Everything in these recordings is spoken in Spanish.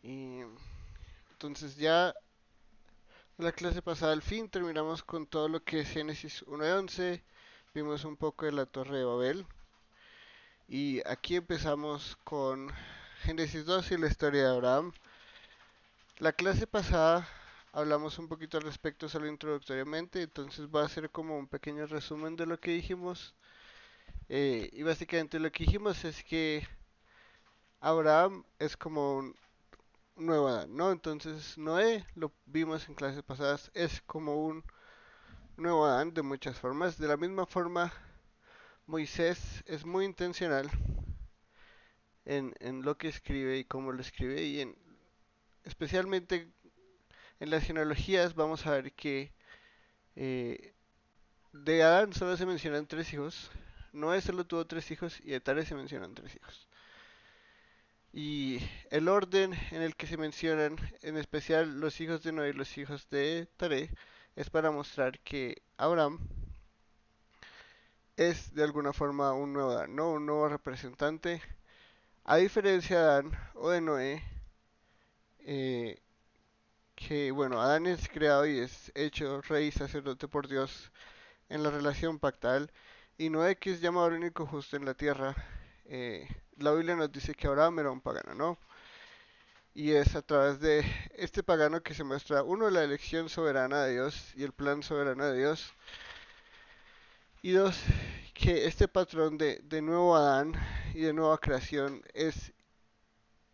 Y entonces ya la clase pasada al fin terminamos con todo lo que es Génesis 1 y 11. Vimos un poco de la Torre de Babel. Y aquí empezamos con Génesis 2 y la historia de Abraham. La clase pasada hablamos un poquito al respecto solo introductoriamente, entonces va a ser como un pequeño resumen de lo que dijimos. Y básicamente lo que dijimos es que Abraham es como un nuevo Adán, ¿no? Entonces Noé, lo vimos en clases pasadas, es como un nuevo Adán de muchas formas. De la misma forma, Moisés es muy intencional en lo que escribe y cómo lo escribe, y especialmente en las genealogías vamos a ver que eh, de Adán solo se mencionan tres hijos, Noé solo tuvo tres hijos y de Tare se mencionan tres hijos. Y el orden en el que se mencionan, en especial los hijos de Noé y los hijos de Tare, es para mostrar que Abraham es de alguna forma un nuevo Adán, ¿no? Un nuevo representante. A diferencia de Adán o de Noé, eh, que bueno, Adán es creado y es hecho rey sacerdote por Dios en la relación pactal, y Noé que es llamado el único justo en la tierra. eh, la Biblia nos dice que Abraham era un pagano, ¿no? Y es a través de este pagano que se muestra, uno, la elección soberana de Dios y el plan soberano de Dios, y dos, que este patrón de nuevo Adán y de nueva creación es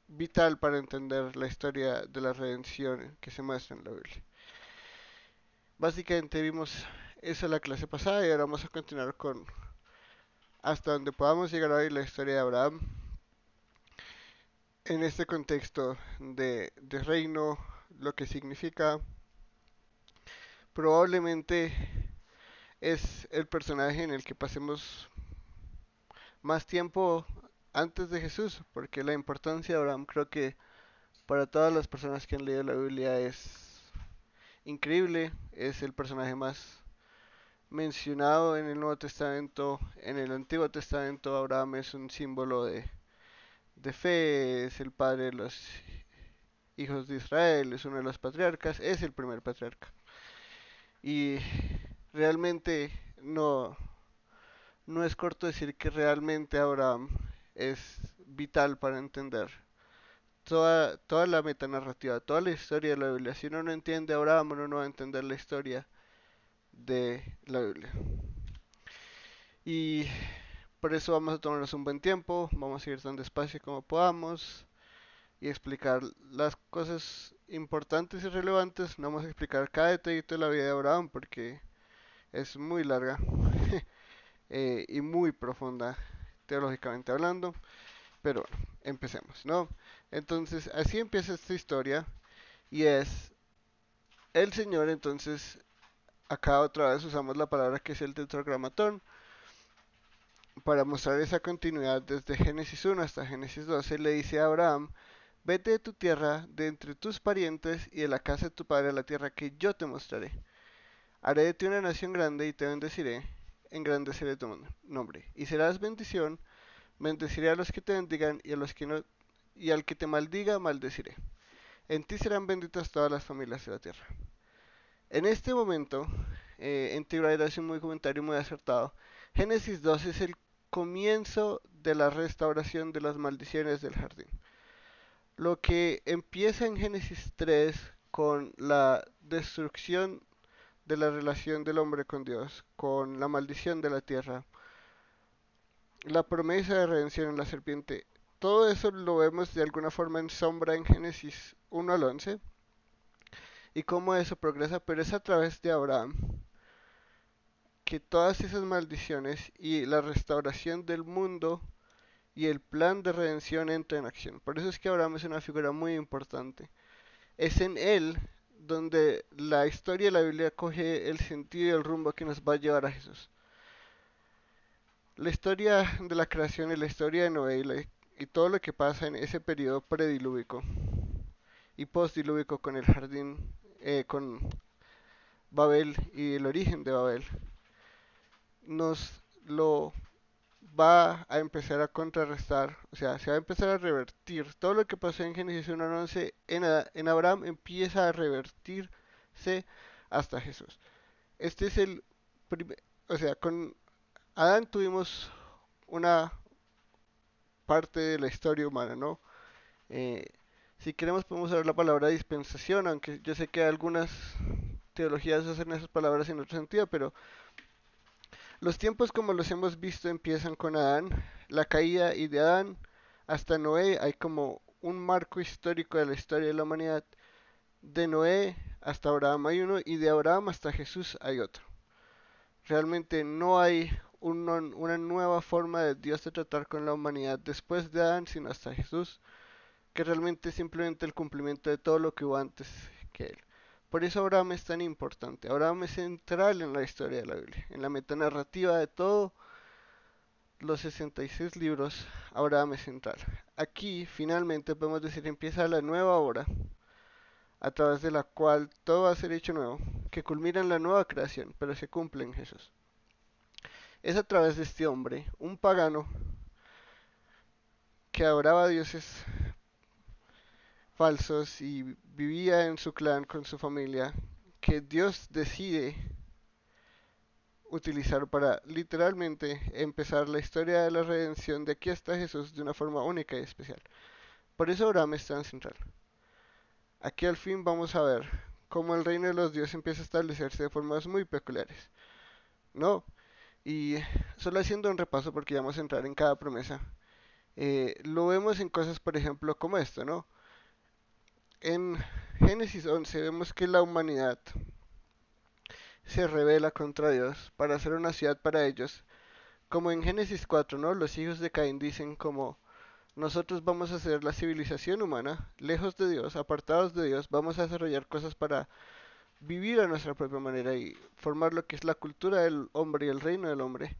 vital para entender la historia de la redención que se muestra en la Biblia. Básicamente vimos eso en la clase pasada y ahora vamos a continuar con hasta donde podamos llegar hoy la historia de Abraham en este contexto de reino, lo que significa. Probablemente es el personaje en el que pasemos más tiempo antes de Jesús, porque la importancia de Abraham creo que para todas las personas que han leído la Biblia es increíble, es el personaje más mencionado en el Nuevo Testamento. En el Antiguo Testamento Abraham es un símbolo de fe, es el padre de los hijos de Israel, es uno de los patriarcas, es el primer patriarca. Y realmente no, no es corto decir que realmente Abraham es vital para entender toda la metanarrativa, toda la historia de la Biblia. Si uno no entiende a Abraham, uno no va a entender la historia de la Biblia. Y por eso vamos a tomarnos un buen tiempo, vamos a ir tan despacio como podamos y explicar las cosas importantes y relevantes. No vamos a explicar cada detallito de la vida de Abraham porque es muy larga y muy profunda teológicamente hablando. Pero bueno, empecemos, ¿no? Entonces, así empieza esta historia y es el Señor, entonces, acá otra vez usamos la palabra que es el tetragramatón para mostrar esa continuidad desde Génesis 1 hasta Génesis 12. Le dice a Abraham, vete de tu tierra, de entre tus parientes y de la casa de tu padre a la tierra que yo te mostraré. Haré de ti una nación grande y te bendeciré, engrandeceré tu nombre, y serás bendición. Bendeciré a los que te bendigan y a los que no, y al que te maldiga maldeciré. En ti serán benditas todas las familias de la tierra. En este momento, en Tibraid hace un muy comentario muy acertado. Génesis 2 es el comienzo de la restauración de las maldiciones del jardín. Lo que empieza en Génesis 3 con la destrucción de la relación del hombre con Dios, con la maldición de la tierra, la promesa de redención en la serpiente, todo eso lo vemos de alguna forma en sombra en Génesis 1 al 11 y cómo eso progresa, pero es a través de Abraham que todas esas maldiciones y la restauración del mundo y el plan de redención entran en acción. Por eso es que Abraham es una figura muy importante. Es en él donde la historia de la Biblia coge el sentido y el rumbo que nos va a llevar a Jesús. La historia de la creación y la historia de Noé y todo lo que pasa en ese periodo predilúbico y postdilúbico con el jardín, con Babel y el origen de Babel, nos lo va a empezar a contrarrestar, o sea, se va a empezar a revertir. Todo lo que pasó en Génesis 1:11 en Abraham empieza a revertirse hasta Jesús. Este es el primer, o sea, con Adán tuvimos una parte de la historia humana, ¿no? Eh, si queremos podemos usar la palabra dispensación, aunque yo sé que algunas teologías usan esas palabras en otro sentido, pero los tiempos como los hemos visto empiezan con Adán, la caída y de Adán hasta Noé hay como un marco histórico de la historia de la humanidad. De Noé hasta Abraham hay uno y de Abraham hasta Jesús hay otro. Realmente no hay una nueva forma de Dios de tratar con la humanidad después de Adán, sino hasta Jesús, que realmente es simplemente el cumplimiento de todo lo que hubo antes que él. Por eso Abraham es tan importante. Abraham es central en la historia de la Biblia, en la metanarrativa de todos los 66 libros. Abraham es central. Aquí finalmente podemos decir empieza la nueva hora, a través de la cual todo va a ser hecho nuevo, que culmina en la nueva creación, pero se cumple en Jesús. Es a través de este hombre, un pagano, que adoraba dioses falsos y vivía en su clan con su familia, que Dios decide utilizar para literalmente empezar la historia de la redención de aquí hasta Jesús de una forma única y especial. Por eso Abraham es tan central. Aquí al fin vamos a ver cómo el reino de los dioses empieza a establecerse de formas muy peculiares, ¿no? Y solo haciendo un repaso porque ya vamos a entrar en cada promesa, lo vemos en cosas, por ejemplo, como esto, ¿no? En Génesis 11 vemos que la humanidad se rebela contra Dios para hacer una ciudad para ellos. Como en Génesis 4, ¿no? Los hijos de Caín dicen como nosotros vamos a ser la civilización humana, lejos de Dios, apartados de Dios, vamos a desarrollar cosas para vivir a nuestra propia manera y formar lo que es la cultura del hombre y el reino del hombre.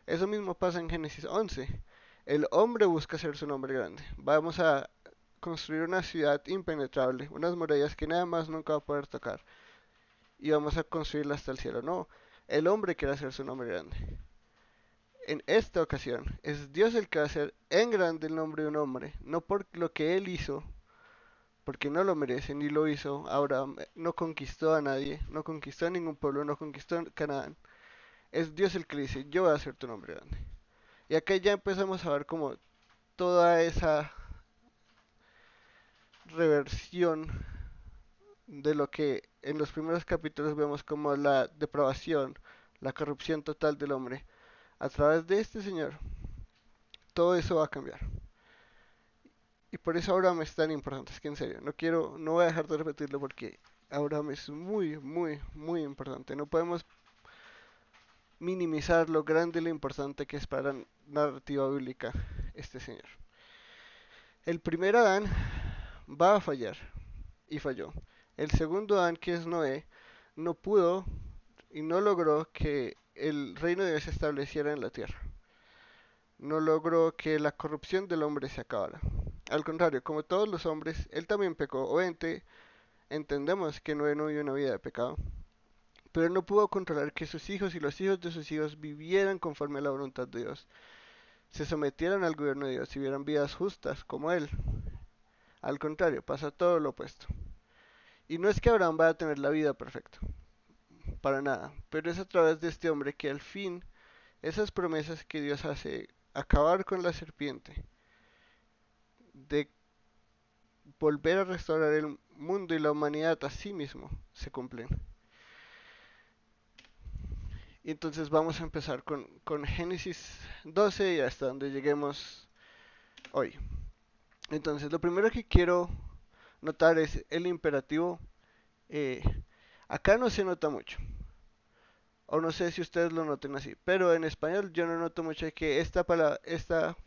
Eso mismo pasa en Génesis 11. El hombre busca hacer su nombre grande. Vamos a construir una ciudad impenetrable, unas murallas que nada más nunca va a poder tocar. Y vamos a construirla hasta el cielo. No, el hombre quiere hacer su nombre grande. En esta ocasión es Dios el que va a hacer en grande el nombre de un hombre, no por lo que él hizo, porque no lo merece, ni lo hizo. Abraham no conquistó a nadie, no conquistó a ningún pueblo, no conquistó a Canaán. Es Dios el que le dice, yo voy a hacer tu nombre grande. Y acá ya empezamos a ver como toda esa reversión de lo que en los primeros capítulos vemos como la depravación, la corrupción total del hombre. A través de este Señor, todo eso va a cambiar. Y por eso Abraham es tan importante. Es que en serio, no voy a dejar de repetirlo porque Abraham es muy, muy, muy importante. No podemos minimizar lo grande y lo importante que es para la narrativa bíblica este Señor. El primer Adán va a fallar y falló. El segundo Adán, que es Noé, no pudo y no logró que el reino de Dios se estableciera en la tierra. No logró que la corrupción del hombre se acabara. Al contrario, como todos los hombres, él también pecó. Obviamente, entendemos que Noé no vivió una vida de pecado, pero él no pudo controlar que sus hijos y los hijos de sus hijos vivieran conforme a la voluntad de Dios, se sometieran al gobierno de Dios y vivieran vidas justas como él. Al contrario, pasa todo lo opuesto. Y no es que Abraham vaya a tener la vida perfecta, para nada, pero es a través de este hombre que al fin esas promesas que Dios hace, acabar con la serpiente, de volver a restaurar el mundo y la humanidad a sí mismo, se cumplen. Y entonces vamos a empezar con Génesis 12 y hasta donde lleguemos hoy. Entonces, lo primero que quiero notar es el imperativo. eh, Acá no se nota mucho, o no sé si ustedes lo noten así, pero en español yo no noto mucho que esta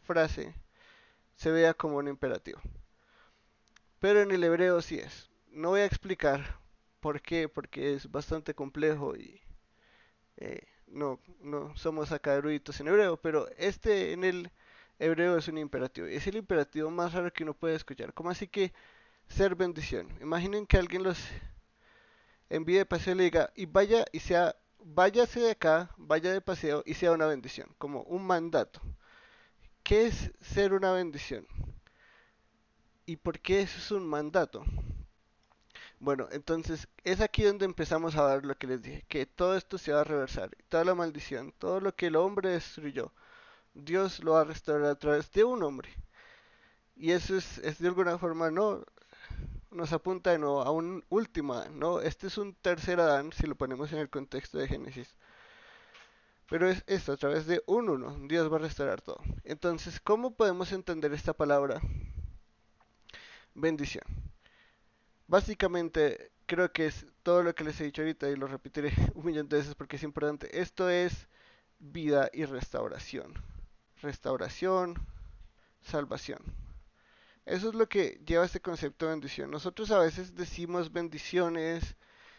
frase se vea como un imperativo. Pero en el hebreo sí es. No voy a explicar por qué, porque es bastante complejo y no somos acá eruditos en hebreo, pero este en el hebreo es un imperativo. Es el imperativo más raro que uno puede escuchar. ¿Cómo así que ser bendición? Imaginen que alguien los envíe de paseo y le diga, y váyase de acá, vaya de paseo y sea una bendición, como un mandato. ¿qué es ser una bendición? ¿Y por qué eso es un mandato? Bueno, entonces es aquí donde empezamos a ver lo que les dije, que todo esto se va a reversar, toda la maldición, todo lo que el hombre destruyó, Dios lo va a restaurar a través de un hombre. Y eso es de alguna forma, no, nos apunta de nuevo a un último Adán, ¿no? Este es un tercer Adán si lo ponemos en el contexto de Génesis. Pero es esto, a través de un uno, Dios va a restaurar todo. Entonces, ¿cómo podemos entender esta palabra bendición? Básicamente, creo que es todo lo que les he dicho ahorita y lo repetiré un millón de veces porque es importante. Esto es vida y restauración. Restauración, salvación. Eso es lo que lleva este concepto de bendición. Nosotros a veces decimos bendiciones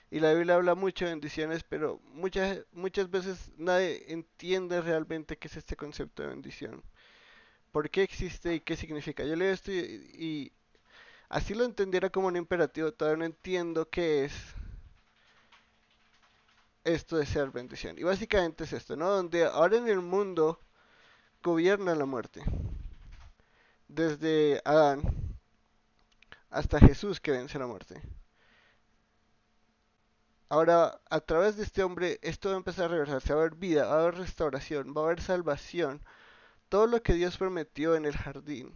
y la Biblia habla mucho de bendiciones, pero muchas veces nadie entiende realmente qué es este concepto de bendición. ¿Por qué existe y qué significa? Yo leo esto y así lo entendiera como un imperativo, todavía no entiendo qué es esto de ser bendición. Y básicamente es esto, ¿no? Donde ahora en el mundo gobierna la muerte. Desde Adán hasta Jesús que vence la muerte. Ahora, a través de este hombre, esto va a empezar a reversarse. Va a haber vida, va a haber restauración, va a haber salvación. Todo lo que Dios prometió en el jardín.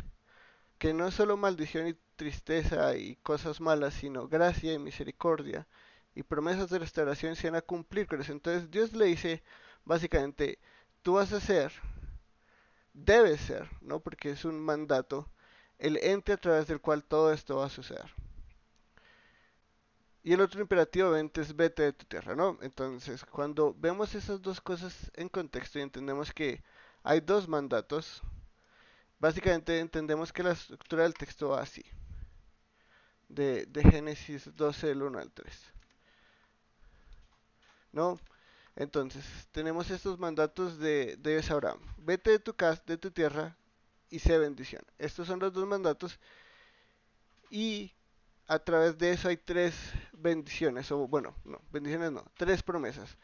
Que no es solo maldición y tristeza y cosas malas, sino gracia y misericordia. Y promesas de restauración se van a cumplir con eso. Entonces Dios le dice, básicamente, tú vas a ser, debes ser, ¿no? Porque es un mandato, el ente a través del cual todo esto va a suceder. Y el otro imperativo obviamente es vete de tu tierra, ¿no? Entonces, cuando vemos esas dos cosas en contexto y entendemos que hay dos mandatos, básicamente entendemos que la estructura del texto va así, de Génesis 12, del 1 al 3, ¿no? Entonces, tenemos estos mandatos de Dios a Abraham. Vete de tu casa, de tu tierra y sé bendición. Estos son los dos mandatos y a través de eso hay tres bendiciones, o bueno, no, bendiciones no, tres promesas.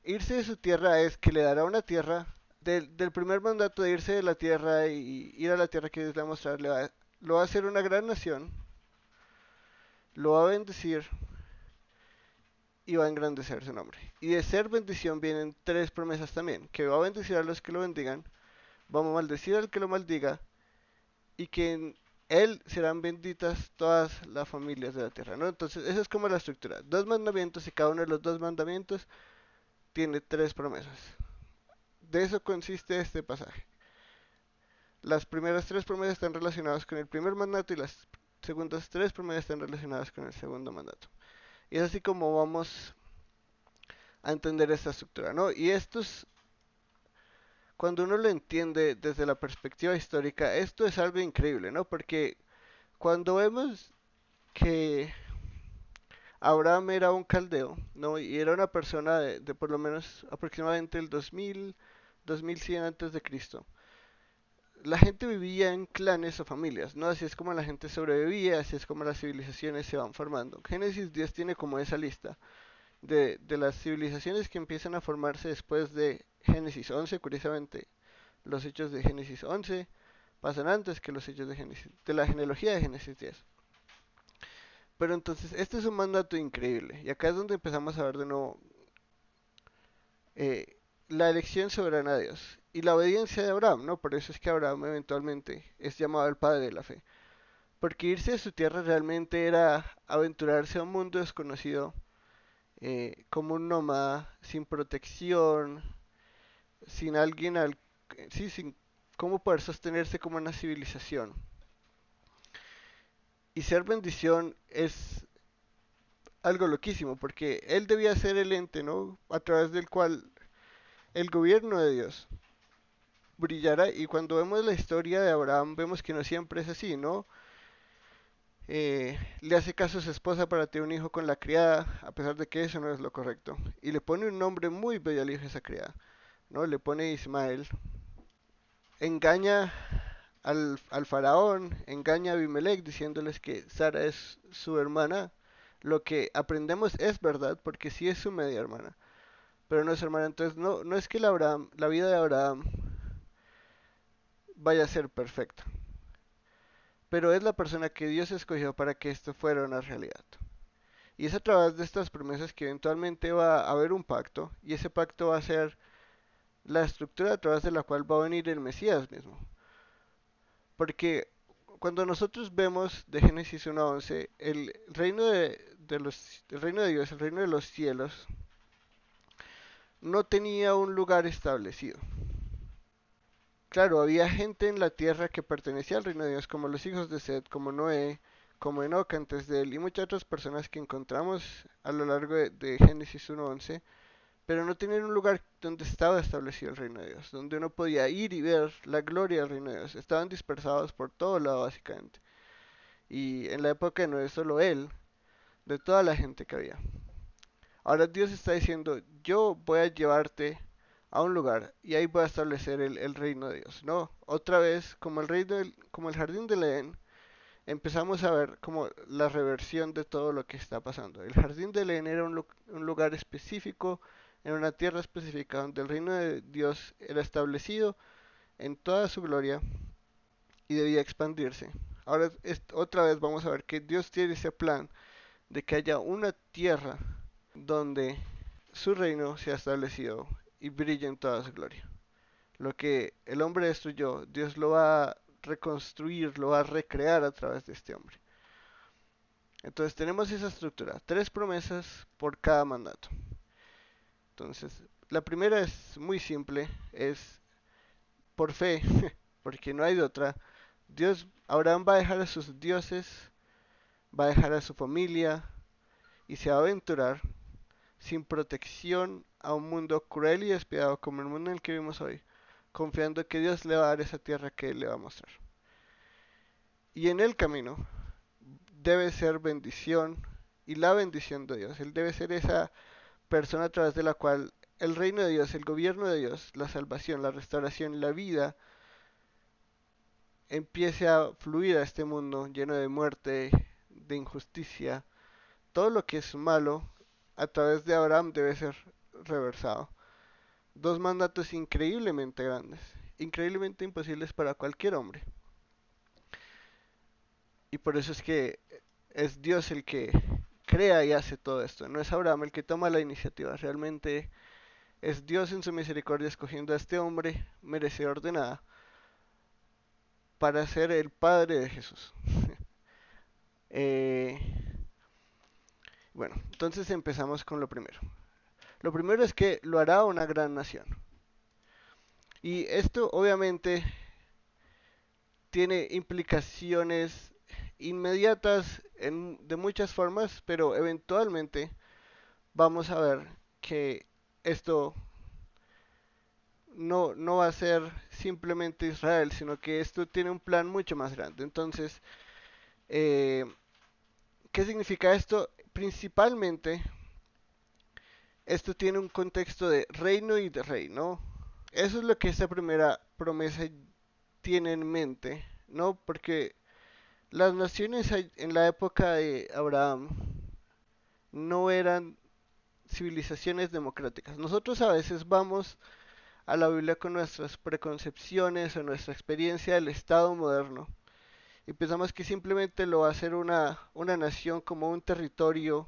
Irse de su tierra es que le dará una tierra. Del primer mandato de irse de la tierra y ir a la tierra que Dios le va a mostrar, lo va a hacer una gran nación, lo va a bendecir y va a engrandecer su nombre. Y de ser bendición vienen tres promesas también, que va a bendecir a los que lo bendigan, va a maldecir al que lo maldiga, y que en él serán benditas todas las familias de la tierra, ¿no? Entonces, esa es como la estructura. Dos mandamientos y cada uno de los dos mandamientos tiene tres promesas. De eso consiste este pasaje. Las primeras tres promesas están relacionadas con el primer mandato y las segundas tres promesas están relacionadas con el segundo mandato. Y es así como vamos a entender esta estructura, ¿no? Y esto es, cuando uno lo entiende desde la perspectiva histórica, esto es algo increíble, ¿no? Porque cuando vemos que Abraham era un caldeo, ¿no? Y era una persona de por lo menos aproximadamente el 2000, 2100 antes de Cristo. La gente vivía en clanes o familias, ¿no? Así es como la gente sobrevivía, así es como las civilizaciones se van formando. Génesis 10 tiene como esa lista de las civilizaciones que empiezan a formarse después de Génesis 11, curiosamente. Los hechos de Génesis 11 pasan antes que los hechos de Génesis, de la genealogía de Génesis 10. Pero entonces, este es un mandato increíble. Y acá es donde empezamos a ver de nuevo eh, la elección soberana de Dios y la obediencia de Abraham, ¿no? Por eso es que Abraham eventualmente es llamado el padre de la fe. Porque irse de su tierra realmente era aventurarse a un mundo desconocido, como un nómada, sin protección, sin alguien sí, sin cómo poder sostenerse como una civilización. Y ser bendición es algo loquísimo, porque él debía ser el ente, ¿no? A través del cual el gobierno de Dios brillara. Y cuando vemos la historia de Abraham, vemos que no siempre es así, ¿no? Le hace caso a su esposa para tener un hijo con la criada, a pesar de que eso no es lo correcto. Y le pone un nombre muy bello al hijo de esa criada, ¿no? Le pone Ismael. Engaña al faraón, engaña a Abimelech diciéndoles que Sara es su hermana. Lo que aprendemos es verdad, porque sí es su media hermana, pero no es hermana. Entonces no es que la vida de Abraham vaya a ser perfecta, pero es la persona que Dios escogió para que esto fuera una realidad. Y es a través de estas promesas que eventualmente va a haber un pacto, y ese pacto va a ser la estructura a través de la cual va a venir el Mesías mismo. Porque cuando nosotros vemos de Génesis 1:11, el reino el reino de Dios, el reino de los cielos, no tenía un lugar establecido. Claro, había gente en la tierra que pertenecía al reino de Dios, como los hijos de Seth, como Noé, como Enoch antes de él, y muchas otras personas que encontramos a lo largo de Génesis 1:11, pero no tenían un lugar donde estaba establecido el reino de Dios, donde uno podía ir y ver la gloria del reino de Dios. Estaban dispersados por todo lado, básicamente. Y en la época no es solo él, de toda la gente que había. Ahora Dios está diciendo, yo voy a llevarte a un lugar y ahí voy a establecer el reino de Dios. No, otra vez, como como el jardín del Edén, empezamos a ver como la reversión de todo lo que está pasando. El jardín del Edén era un lugar específico, en una tierra específica, donde el reino de Dios era establecido en toda su gloria y debía expandirse. Ahora otra vez vamos a ver que Dios tiene ese plan de que haya una tierra donde su reino sea establecido y brille en toda su gloria. Lo que el hombre destruyó, Dios lo va a reconstruir, lo va a recrear a través de este hombre. Entonces tenemos esa estructura, tres promesas por cada mandato. Entonces, la primera es muy simple, es por fe, porque no hay de otra. Abraham va a dejar a sus dioses, va a dejar a su familia y se va a aventurar sin protección a un mundo cruel y despiadado como el mundo en el que vivimos hoy, confiando que Dios le va a dar esa tierra que Él le va a mostrar. Y en el camino debe ser bendición y la bendición de Dios. Él debe ser esa persona a través de la cual el reino de Dios, el gobierno de Dios, la salvación, la restauración, la vida empiece a fluir a este mundo lleno de muerte, de injusticia. Todo lo que es malo a través de Abraham debe ser reversado. Dos mandatos increíblemente grandes, increíblemente imposibles para cualquier hombre. Y por eso es que es Dios el que crea y hace todo esto. No es Abraham el que toma la iniciativa. Realmente es Dios en su misericordia escogiendo a este hombre merecedor de nada para ser el padre de Jesús. eh, bueno, entonces empezamos con lo primero. Lo primero es que lo hará una gran nación. Y esto obviamente tiene implicaciones inmediatas de muchas formas, pero eventualmente vamos a ver que esto no va a ser simplemente Israel, sino que esto tiene un plan mucho más grande. Entonces, eh, ¿qué significa esto? Principalmente, esto tiene un contexto de reino y de rey, ¿no? Eso es lo que esta primera promesa tiene en mente, ¿no? Porque las naciones en la época de Abraham no eran civilizaciones democráticas. Nosotros a veces vamos a la Biblia con nuestras preconcepciones o nuestra experiencia del Estado moderno y pensamos que simplemente lo va a hacer una nación como un territorio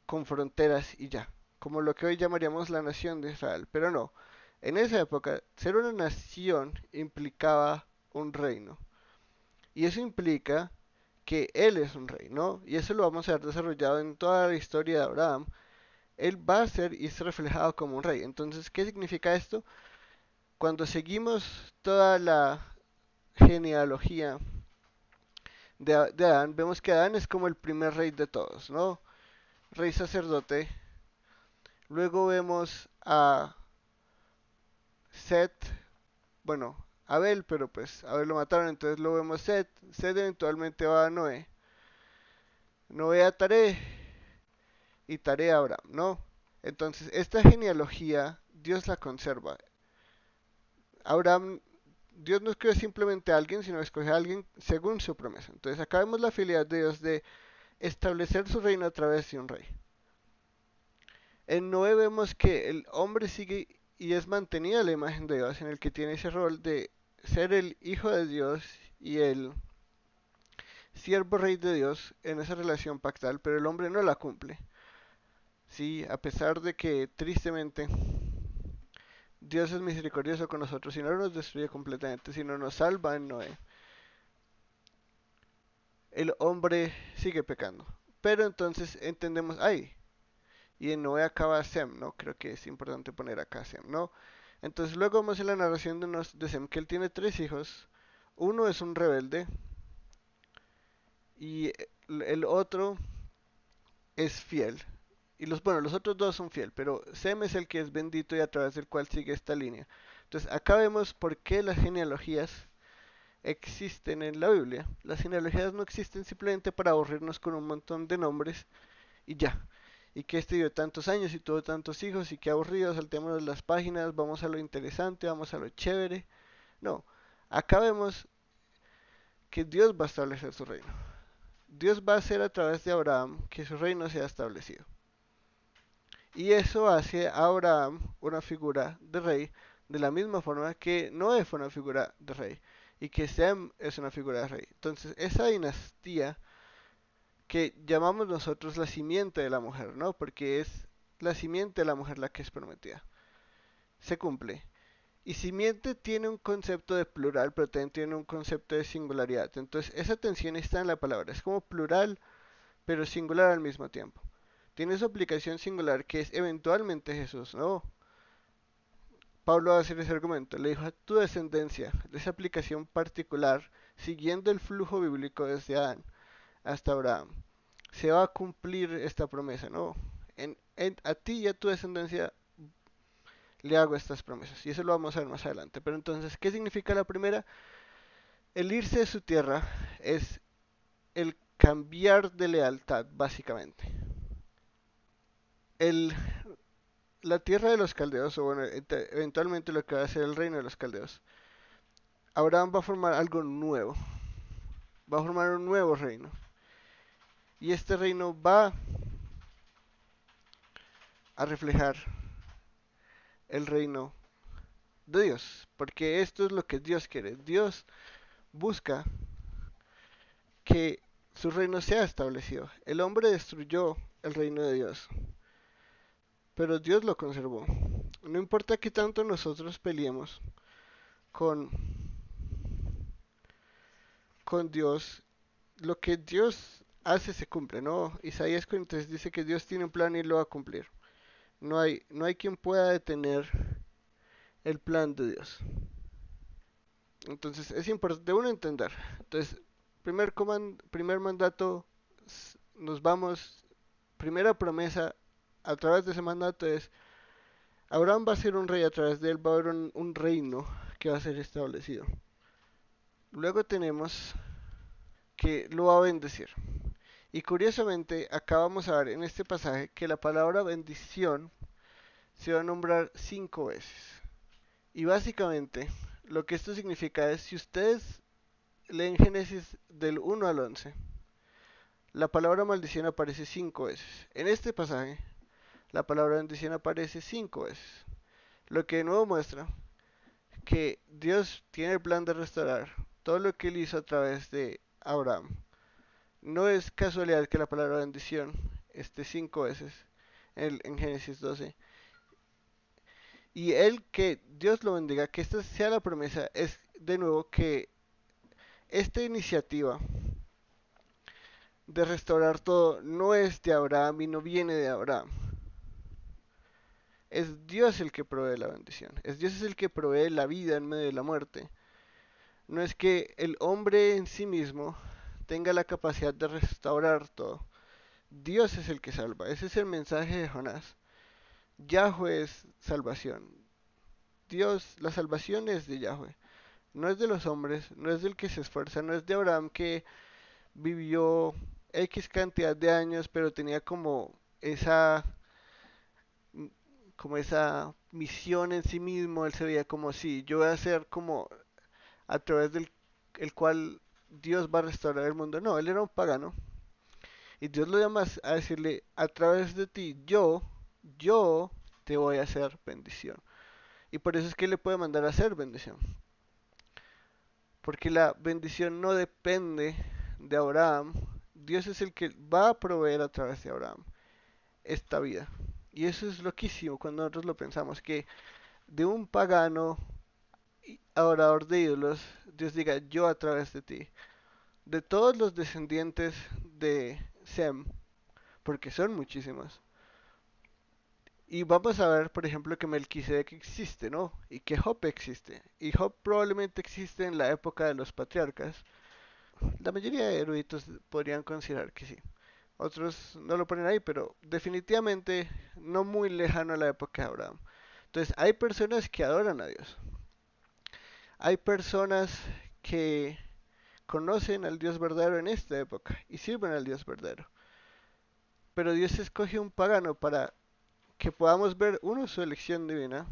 con fronteras y ya, como lo que hoy llamaríamos la nación de Israel. Pero no, en esa época ser una nación implicaba un reino. Y eso implica que él es un rey, ¿no? Y eso lo vamos a ver desarrollado en toda la historia de Abraham. Él va a ser y es reflejado como un rey. Entonces, ¿qué significa esto? Cuando seguimos toda la genealogía de Adán, vemos que Adán es como el primer rey de todos, ¿no? Rey sacerdote. Luego vemos a Set, bueno, Abel, pero pues Abel lo mataron, entonces lo vemos Set. Set eventualmente va a Noé. Noé a Taré y Taré a Abraham, ¿no? Entonces, esta genealogía Dios la conserva. Abraham, Dios no escoge simplemente a alguien, sino escoge a alguien según su promesa. Entonces, acá vemos la fidelidad de Dios de establecer su reino a través de un rey. En Noé vemos que el hombre sigue y es mantenida la imagen de Dios, en el que tiene ese rol de ser el hijo de Dios y el siervo rey de Dios en esa relación pactal, pero el hombre no la cumple. Sí, a pesar de que tristemente Dios es misericordioso con nosotros y no nos destruye completamente, sino nos salva en Noé, el hombre sigue pecando. Pero entonces entendemos, ay, y en Noé acaba Sem, ¿no? Creo que es importante poner acá Sem, ¿no? Entonces luego vemos en la narración de Sem que él tiene tres hijos. Uno es un rebelde y el otro es fiel. Y los otros dos son fiel, pero Sem es el que es bendito y a través del cual sigue esta línea. Entonces acá vemos por qué las genealogías existen en la Biblia. Las genealogías no existen simplemente para aburrirnos con un montón de nombres y ya. Y que este vivió tantos años y tuvo tantos hijos y qué aburrido, saltémonos las páginas, vamos a lo interesante, vamos a lo chévere. No, acá vemos que Dios va a establecer su reino. Dios va a hacer a través de Abraham que su reino sea establecido. Y eso hace a Abraham una figura de rey, de la misma forma que Noé fue una figura de rey y que Sem es una figura de rey. Entonces, esa dinastía que llamamos nosotros la simiente de la mujer, ¿no? Porque es la simiente de la mujer la que es prometida. Se cumple. Y simiente tiene un concepto de plural, pero también tiene un concepto de singularidad. Entonces, esa tensión está en la palabra. Es como plural, pero singular al mismo tiempo. Tiene su aplicación singular que es eventualmente Jesús, ¿no? Pablo va a hacer ese argumento. Le dijo a tu descendencia, de esa aplicación particular, siguiendo el flujo bíblico desde Adán hasta Abraham. Se va a cumplir esta promesa, ¿no? A ti y a tu descendencia le hago estas promesas. Y eso lo vamos a ver más adelante. Pero entonces, ¿qué significa la primera? El irse de su tierra es el cambiar de lealtad, básicamente. El, la tierra de los caldeos, o bueno, eventualmente lo que va a ser el reino de los caldeos, Abraham va a formar algo nuevo. Va a formar un nuevo reino. Y este reino va a reflejar el reino de Dios. Porque esto es lo que Dios quiere. Dios busca que su reino sea establecido. El hombre destruyó el reino de Dios, pero Dios lo conservó. No importa que tanto nosotros peleemos con, con Dios, lo que Dios hace se cumple, ¿no? Isaías 43 dice que Dios tiene un plan y lo va a cumplir. No hay quien pueda detener el plan de Dios. Entonces es importante uno entender. Entonces, primer mandato, nos vamos, primera promesa a través de ese mandato es, Abraham va a ser un rey, a través de él va a haber un reino que va a ser establecido. Luego tenemos que lo va a bendecir. Y curiosamente, acá vamos a ver en este pasaje que la palabra bendición se va a nombrar 5 veces. Y básicamente, lo que esto significa es, si ustedes leen Génesis del 1 al 11, la palabra maldición aparece 5 veces. En este pasaje, la palabra bendición aparece 5 veces. Lo que de nuevo muestra que Dios tiene el plan de restaurar todo lo que él hizo a través de Abraham. No es casualidad que la palabra bendición esté 5 veces en Génesis 12. Y él que Dios lo bendiga, que esta sea la promesa, es de nuevo que esta iniciativa de restaurar todo no es de Abraham y no viene de Abraham. Es Dios el que provee la bendición. Es Dios el que provee la vida en medio de la muerte. No es que el hombre en sí mismo tenga la capacidad de restaurar todo. Dios es el que salva. Ese es el mensaje de Jonás. Yahweh es salvación. Dios, la salvación es de Yahweh. No es de los hombres, no es del que se esfuerza, no es de Abraham que vivió X cantidad de años, pero tenía esa, como esa misión en sí mismo. Él se veía como si yo voy a ser como a través del el cual Dios va a restaurar el mundo. No, él era un pagano. Y Dios lo llama a decirle, a través de ti, yo te voy a hacer bendición. Y por eso es que él le puede mandar a hacer bendición. porque la bendición no depende de Abraham. Dios es el que va a proveer a través de Abraham esta vida. Y eso es loquísimo cuando nosotros lo pensamos, que de un pagano adorador de ídolos, Dios diga, yo a través de ti. De todos los descendientes de Sem, porque son muchísimos. Y vamos a ver, por ejemplo, que Melquisedec existe, ¿no? Y que Job existe. Y Job probablemente existe en la época de los patriarcas. La mayoría de eruditos podrían considerar que sí. Otros no lo ponen ahí, pero definitivamente no muy lejano a la época de Abraham. Entonces, hay personas que adoran a Dios. Hay personas que conocen al Dios verdadero en esta época y sirven al Dios verdadero. Pero Dios escoge un pagano para que podamos ver, uno, su elección divina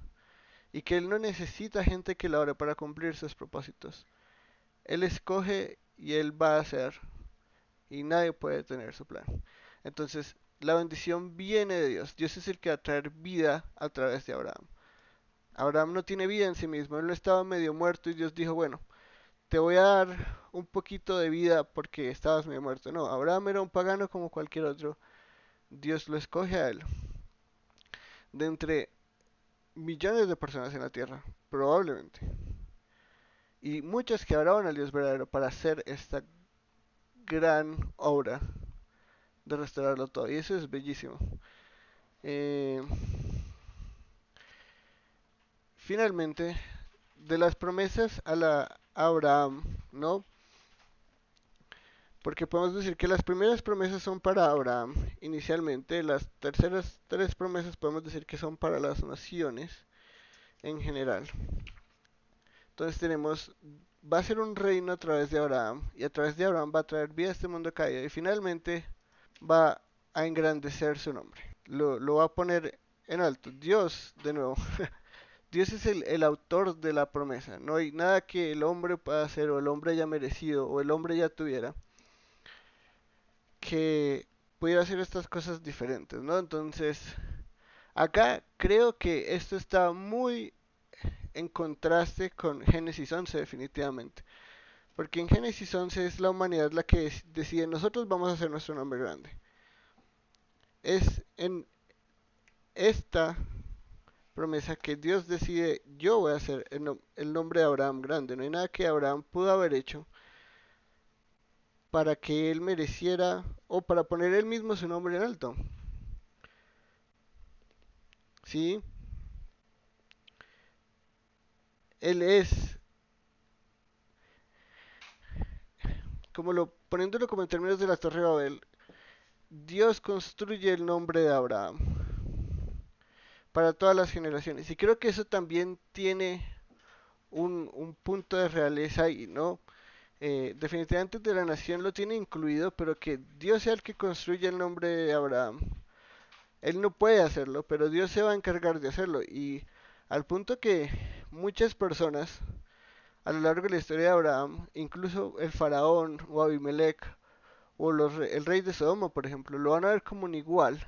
y que Él no necesita gente que la ore para cumplir sus propósitos. Él escoge y Él va a hacer y nadie puede detener su plan. Entonces, la bendición viene de Dios. Dios es el que va a traer vida a través de Abraham. Abraham no tiene vida en sí mismo, él no estaba medio muerto y Dios dijo, bueno, te voy a dar un poquito de vida porque estabas medio muerto. No, Abraham era un pagano como cualquier otro. Dios lo escoge a él. De entre millones de personas en la tierra, probablemente. Y muchas que adoraban al Dios verdadero para hacer esta gran obra de restaurarlo todo. Y eso es bellísimo. Eh, Finalmente, de las promesas a la Abraham, ¿no? Porque podemos decir que las primeras promesas son para Abraham inicialmente, las terceras tres promesas podemos decir que son para las naciones en general. Entonces tenemos, va a ser un reino a través de Abraham y a través de Abraham va a traer vida a este mundo caído y finalmente va a engrandecer su nombre. Lo va a poner en alto. Dios, de nuevo, Dios es el autor de la promesa. No hay nada que el hombre pueda hacer o el hombre haya merecido o el hombre ya tuviera que pudiera hacer estas cosas diferentes, ¿no? Entonces, acá creo que esto está muy en contraste con Génesis 11 definitivamente. Porque en Génesis 11 es la humanidad la que decide, nosotros vamos a hacer nuestro nombre grande. Es en esta promesa que Dios decide, yo voy a hacer el nombre de Abraham grande. No hay nada que Abraham pudo haber hecho para que él mereciera o para poner él mismo su nombre en alto. ¿Sí? Él es, poniéndolo como en términos de la Torre de Babel, Dios construye el nombre de Abraham para todas las generaciones. Y creo que eso también tiene un punto de realeza y no. Definitivamente de la nación lo tiene incluido, pero que Dios sea el que construye el nombre de Abraham. Él no puede hacerlo, pero Dios se va a encargar de hacerlo. Y al punto que muchas personas a lo largo de la historia de Abraham, incluso el faraón o Abimelech o el rey de Sodoma, por ejemplo, lo van a ver como un igual.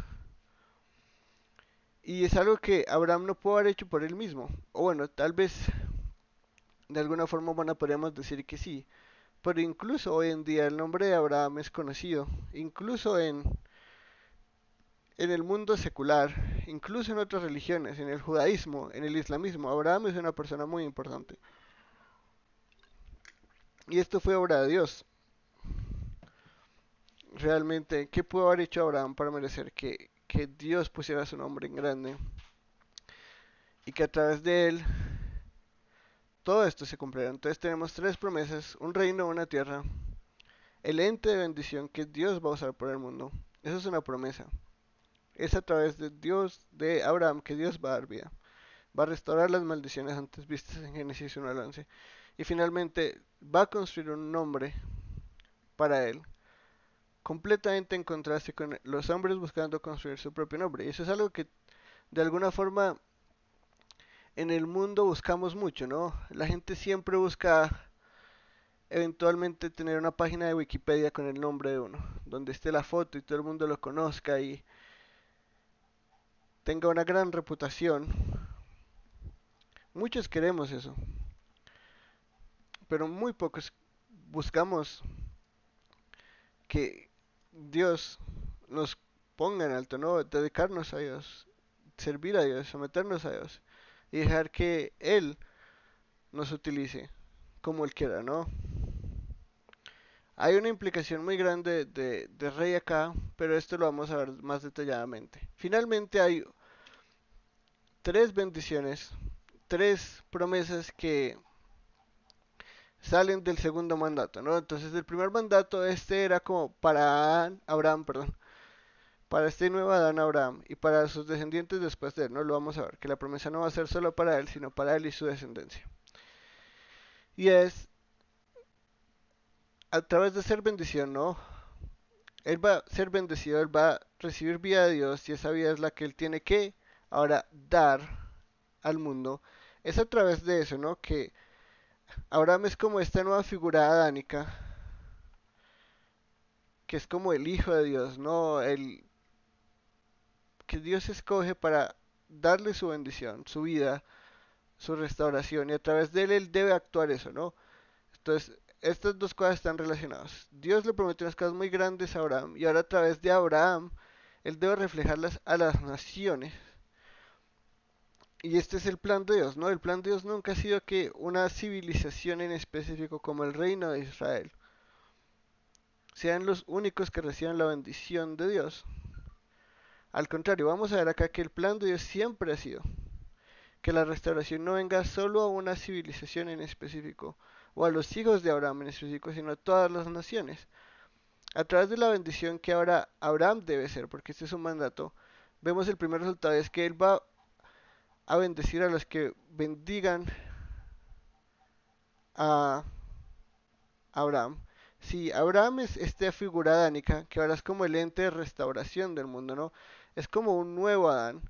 Y es algo que Abraham no pudo haber hecho por él mismo. O bueno, tal vez de alguna forma buena podríamos decir que sí. Pero incluso hoy en día el nombre de Abraham es conocido. Incluso en el mundo secular, incluso en otras religiones, en el judaísmo, en el islamismo, Abraham es una persona muy importante. Y esto fue obra de Dios. Realmente, ¿qué pudo haber hecho Abraham para merecer que Dios pusiera su nombre en grande? Y que a través de él todo esto se cumpliera. Entonces tenemos tres promesas, un reino, una tierra, el ente de bendición que Dios va a usar por el mundo. Eso es una promesa. Es a través de Dios, de Abraham, que Dios va a dar vida. Va a restaurar las maldiciones antes vistas en Génesis 1 al 11. Y finalmente va a construir un nombre para él, completamente en contraste con los hombres buscando construir su propio nombre. Y eso es algo que de alguna forma en el mundo buscamos mucho, ¿no? La gente siempre busca eventualmente tener una página de Wikipedia con el nombre de uno, donde esté la foto y todo el mundo lo conozca y tenga una gran reputación. Muchos queremos eso, pero muy pocos buscamos que Dios nos ponga en alto, ¿no? Dedicarnos a Dios, servir a Dios, someternos a Dios y dejar que Él nos utilice como Él quiera, ¿no? Hay una implicación muy grande de rey acá, pero esto lo vamos a ver más detalladamente. Finalmente hay tres bendiciones, tres promesas que salen del segundo mandato, ¿no? Entonces el primer mandato este era como para Abraham, perdón, para este nuevo Adán Abraham y para sus descendientes después de él, ¿no? Lo vamos a ver, que la promesa no va a ser solo para él, sino para él y su descendencia. Y es a través de ser bendición, ¿no? Él va a ser bendecido, él va a recibir vida de Dios y esa vida es la que él tiene que ahora dar al mundo. Es a través de eso, ¿no? Que Abraham es como esta nueva figura adánica, que es como el Hijo de Dios, ¿no? El que Dios escoge para darle su bendición, su vida, su restauración, y a través de él, él debe actuar eso, ¿no? Entonces, estas dos cosas están relacionadas. Dios le prometió unas cosas muy grandes a Abraham, y ahora a través de Abraham, él debe reflejarlas a las naciones. Y este es el plan de Dios, ¿no? El plan de Dios nunca ha sido que una civilización en específico como el reino de Israel sean los únicos que reciban la bendición de Dios. Al contrario, vamos a ver acá que el plan de Dios siempre ha sido que la restauración no venga solo a una civilización en específico o a los hijos de Abraham en específico, sino a todas las naciones. A través de la bendición que ahora Abraham debe ser, porque este es un mandato, vemos el primer resultado es que él va a bendecir a los que bendigan a Abraham. Si Abraham es esta figura adánica, que ahora es como el ente de restauración del mundo, ¿no? Es como un nuevo Adán,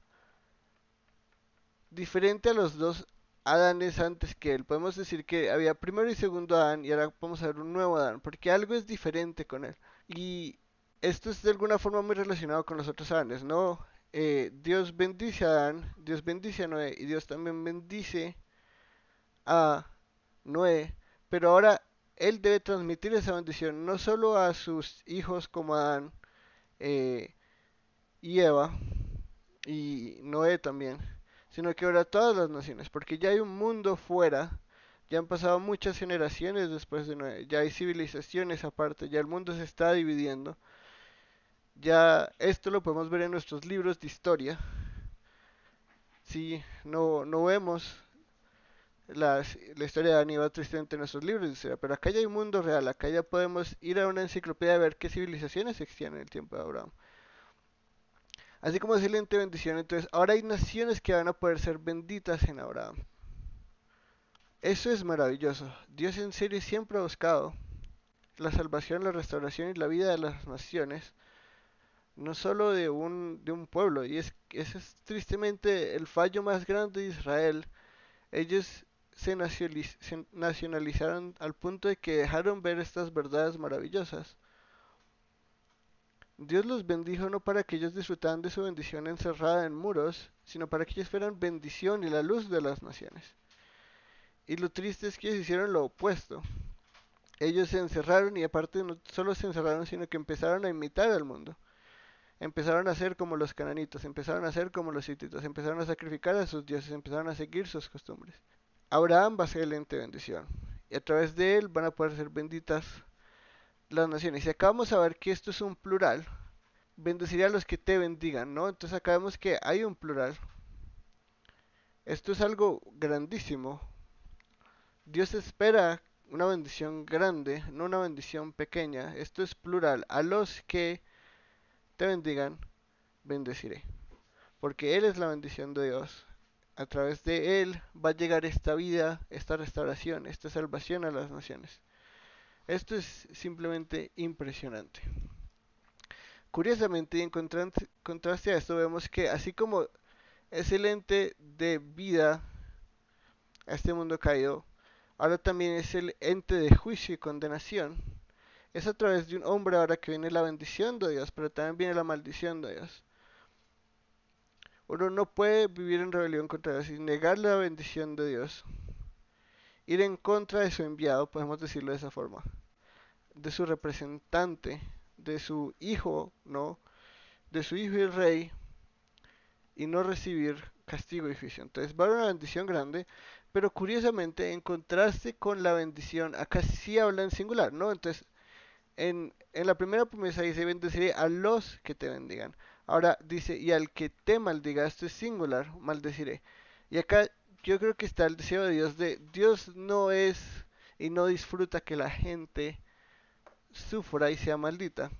diferente a los dos Adanes antes que él. Podemos decir que había primero y segundo Adán y ahora vamos a ver un nuevo Adán, porque algo es diferente con él. Y esto es de alguna forma muy relacionado con los otros Adanes, ¿no? Dios bendice a Adán, Dios bendice a Noé y Dios también bendice a Noé, pero ahora él debe transmitir esa bendición no solo a sus hijos como Adán eh, y Eva y Noé también, sino que ahora a todas las naciones, porque ya hay un mundo fuera, ya han pasado muchas generaciones después de Noé, ya hay civilizaciones aparte, ya el mundo se está dividiendo, ya esto lo podemos ver en nuestros libros de historia, si no vemos la historia de Aníbal tristemente en nuestros libros, pero acá ya hay un mundo real, acá ya podemos ir a una enciclopedia a ver qué civilizaciones existían en el tiempo de Abraham. Así como excelente bendición, entonces ahora hay naciones que van a poder ser benditas en Abraham. Eso es maravilloso. Dios en serio siempre ha buscado la salvación, la restauración y la vida de las naciones, no solo de un pueblo. Y ese es tristemente el fallo más grande de Israel. Ellos se nacionalizaron al punto de que dejaron ver estas verdades maravillosas. Dios los bendijo no para que ellos disfrutaran de su bendición encerrada en muros, sino para que ellos fueran bendición y la luz de las naciones. Y lo triste es que ellos hicieron lo opuesto. Ellos se encerraron y aparte no solo se encerraron, sino que empezaron a imitar al mundo. Empezaron a ser como los cananitas, empezaron a ser como los hititas, empezaron a sacrificar a sus dioses, empezaron a seguir sus costumbres. Abraham va a ser el ente de bendición y a través de él van a poder ser benditas las naciones. Y acá vamos a ver que esto es un plural. Bendeciré a los que te bendigan, ¿no? Entonces acá vemos que hay un plural. Esto es algo grandísimo. Dios espera una bendición grande, no una bendición pequeña. Esto es plural. A los que te bendigan, bendeciré. Porque Él es la bendición de Dios. A través de Él va a llegar esta vida, esta restauración, esta salvación a las naciones. Esto es simplemente impresionante. Curiosamente, y en contraste a esto, vemos que así como es el ente de vida a este mundo caído, ahora también es el ente de juicio y condenación. Es a través de un hombre ahora que viene la bendición de Dios, pero también viene la maldición de Dios. Uno no puede vivir en rebelión contra Dios y negar la bendición de Dios ir en contra de su enviado, podemos decirlo de esa forma, de su representante, de su hijo, ¿no? De su hijo y el rey, y no recibir castigo y juicio. Entonces va a haber una bendición grande, pero curiosamente en contraste con la bendición, acá sí habla en singular, ¿no? Entonces en la primera promesa dice, bendeciré a los que te bendigan. Ahora dice, y al que te maldiga, esto es singular, maldeciré. Y acá yo creo que está el deseo de Dios Dios no es y no disfruta que la gente sufra y sea maldita,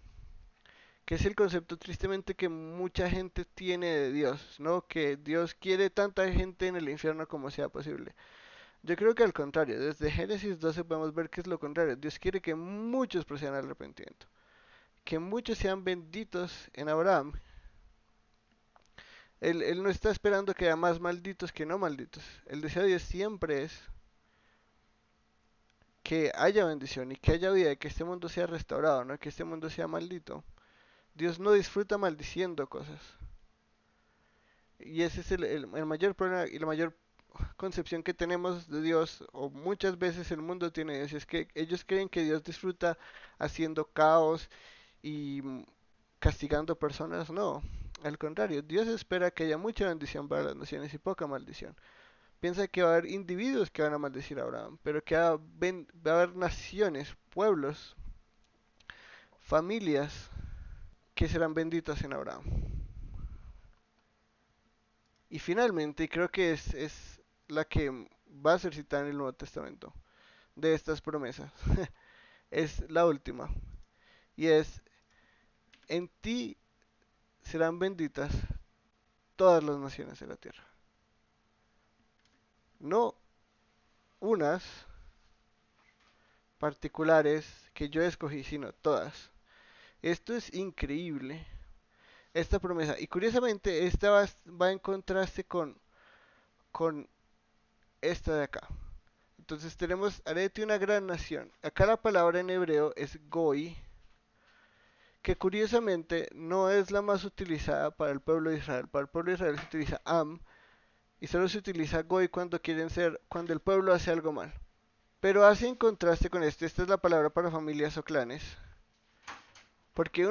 que es el concepto tristemente que mucha gente tiene de Dios, ¿no? Que Dios quiere tanta gente en el infierno como sea posible. Yo creo que al contrario, desde Génesis 12 podemos ver que es lo contrario. Dios quiere que muchos procedan al arrepentimiento, que muchos sean benditos en Abraham. Él no está esperando que haya más malditos que no malditos. El deseo de Dios siempre es que haya bendición y que haya vida y que este mundo sea restaurado, no que este mundo sea maldito. Dios no disfruta maldiciendo cosas. Y ese es el mayor problema y la mayor concepción que tenemos de Dios, o muchas veces el mundo tiene de Dios, es que ellos creen que Dios disfruta haciendo caos y castigando personas. No, al contrario, Dios espera que haya mucha bendición para las naciones y poca maldición. Piensa que va a haber individuos que van a maldecir a Abraham, pero que va a haber naciones, pueblos, familias que serán benditas en Abraham. Y finalmente, y creo que es la que va a ser citada en el Nuevo Testamento de estas promesas, es la última. Y es, en ti serán benditas todas las naciones de la tierra. No unas particulares que yo escogí, sino todas. Esto es increíble, esta promesa. Y curiosamente, esta va en contraste con esta de acá. Entonces tenemos, haré de ti una gran nación. Acá la palabra en hebreo es goi, que curiosamente no es la más utilizada para el pueblo de Israel. Para el pueblo de Israel se utiliza am y solo se utiliza goi cuando el pueblo hace algo mal. Pero hace en contraste con esto, esta es la palabra para familias o clanes, porque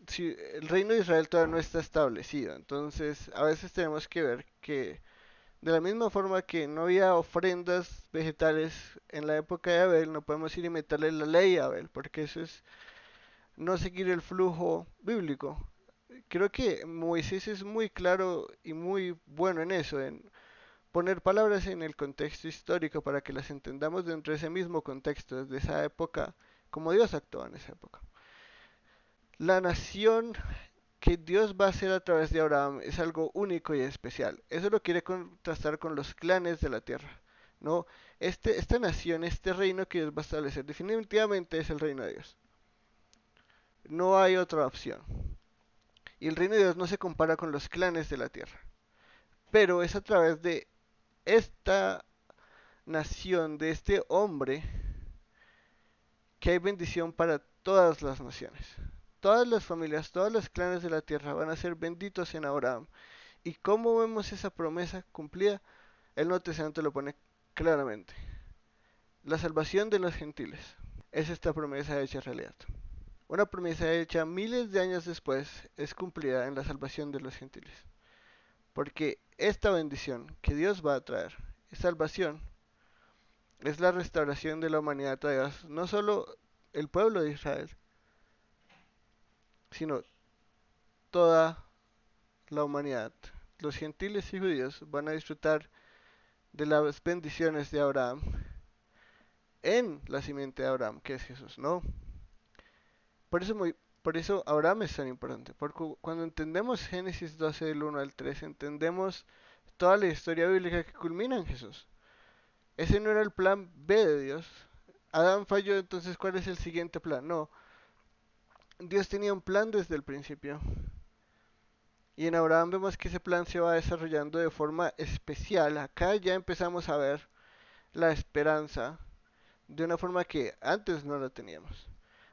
si el reino de Israel todavía no está establecido, entonces a veces tenemos que ver que de la misma forma que no había ofrendas vegetales en la época de Abel, no podemos ir y meterle la ley a Abel, porque eso es no seguir el flujo bíblico. Creo que Moisés es muy claro y muy bueno en eso, en poner palabras en el contexto histórico para que las entendamos dentro de ese mismo contexto, desde esa época, como Dios actuó en esa época. La nación que Dios va a hacer a través de Abraham es algo único y especial. Eso lo quiere contrastar con los clanes de la tierra. ¿No? Esta nación, este reino que Dios va a establecer, definitivamente es el reino de Dios. No hay otra opción. Y el reino de Dios no se compara con los clanes de la tierra. Pero es a través de esta nación, de este hombre, que hay bendición para todas las naciones. Todas las familias, todos los clanes de la tierra van a ser benditos en Abraham. ¿Y cómo vemos esa promesa cumplida? El Nuevo Testamento lo pone claramente. La salvación de los gentiles es esta promesa hecha realidad. Una promesa hecha miles de años después es cumplida en la salvación de los gentiles. Porque esta bendición que Dios va a traer, es salvación, es la restauración de la humanidad a Dios. No solo el pueblo de Israel, sino toda la humanidad. Los gentiles y judíos van a disfrutar de las bendiciones de Abraham en la simiente de Abraham, que es Jesús, ¿no? Por eso Abraham es tan importante, porque cuando entendemos Génesis 12 del 1 al 3, entendemos toda la historia bíblica que culmina en Jesús. Ese no era el plan B de Dios. Adán falló, entonces ¿cuál es el siguiente plan? No, Dios tenía un plan desde el principio. Y en Abraham vemos que ese plan se va desarrollando de forma especial. Acá ya empezamos a ver la esperanza de una forma que antes no la teníamos.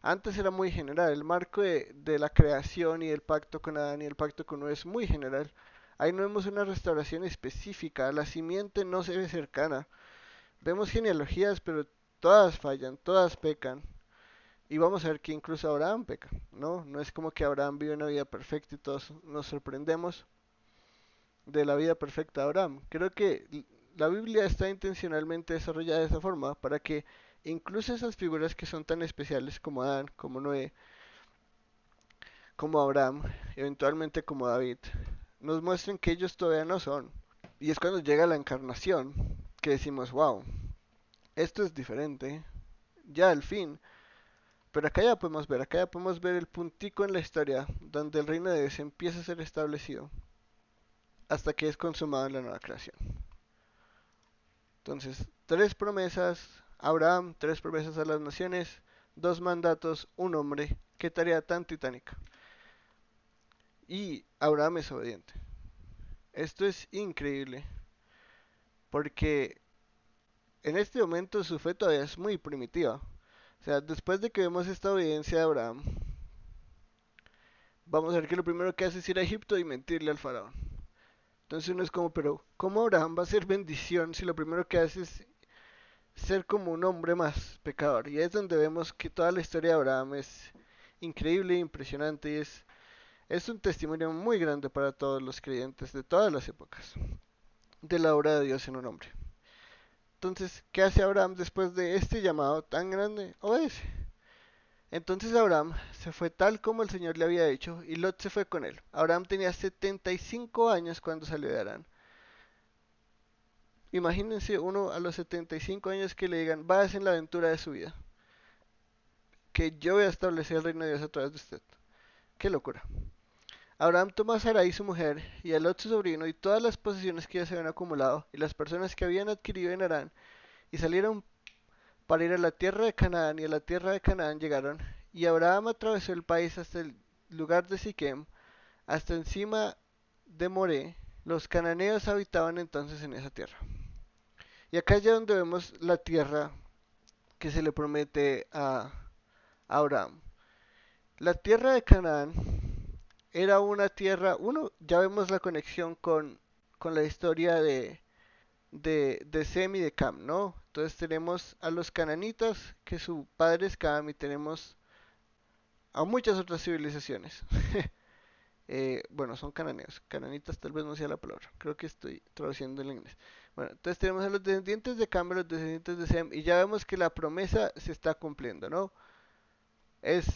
Antes era muy general, el marco de la creación y el pacto con Adán y el pacto con Noé es muy general. Ahí no vemos una restauración específica, la simiente no se ve cercana. Vemos genealogías, pero todas fallan, todas pecan. Y vamos a ver que incluso Abraham peca, ¿no? No es como que Abraham vive una vida perfecta y todos nos sorprendemos de la vida perfecta de Abraham. Creo que la Biblia está intencionalmente desarrollada de esa forma para que incluso esas figuras que son tan especiales como Adán, como Noé, como Abraham, eventualmente como David, nos muestren que ellos todavía no son. Y es cuando llega la encarnación que decimos, wow, esto es diferente, ya al fin. Pero acá ya podemos ver el puntico en la historia donde el reino de Dios empieza a ser establecido hasta que es consumado en la nueva creación. Entonces, tres promesas a Abraham, tres promesas a las naciones, dos mandatos, un hombre. Qué tarea tan titánica. Y Abraham es obediente. Esto es increíble porque en este momento su fe todavía es muy primitiva. O sea, después de que vemos esta obediencia de Abraham, vamos a ver que lo primero que hace es ir a Egipto y mentirle al faraón. Entonces uno es como, pero ¿cómo Abraham va a ser bendición si lo primero que hace es ser como un hombre más pecador? Y es donde vemos que toda la historia de Abraham es increíble e impresionante y es un testimonio muy grande para todos los creyentes de todas las épocas de la obra de Dios en un hombre. Entonces, ¿qué hace Abraham después de este llamado tan grande? Obedece. Entonces Abraham se fue tal como el Señor le había dicho y Lot se fue con él. Abraham tenía 75 años cuando salió de Arán. Imagínense uno a los 75 años que le digan, vayas en la aventura de su vida, que yo voy a establecer el reino de Dios a través de usted. Qué locura. Abraham tomó a Sarai su mujer y a Lot su sobrino y todas las posesiones que ya se habían acumulado y las personas que habían adquirido en Arán y salieron para ir a la tierra de Canaán y a la tierra de Canaán llegaron y Abraham atravesó el país hasta el lugar de Siquem, hasta encima de Moré. Los cananeos habitaban entonces en esa tierra. Y acá es ya donde vemos la tierra que se le promete a Abraham. La tierra de Canaán era una tierra, uno, ya vemos la conexión con la historia de Sem y de Cam, ¿no? Entonces tenemos a los cananitas, que su padre es Cam, y tenemos a muchas otras civilizaciones. Bueno, son cananeos. Cananitas tal vez no sea la palabra. Creo que estoy traduciendo en inglés. Bueno, entonces tenemos a los descendientes de Cam, los descendientes de Sem, y ya vemos que la promesa se está cumpliendo, ¿no? Es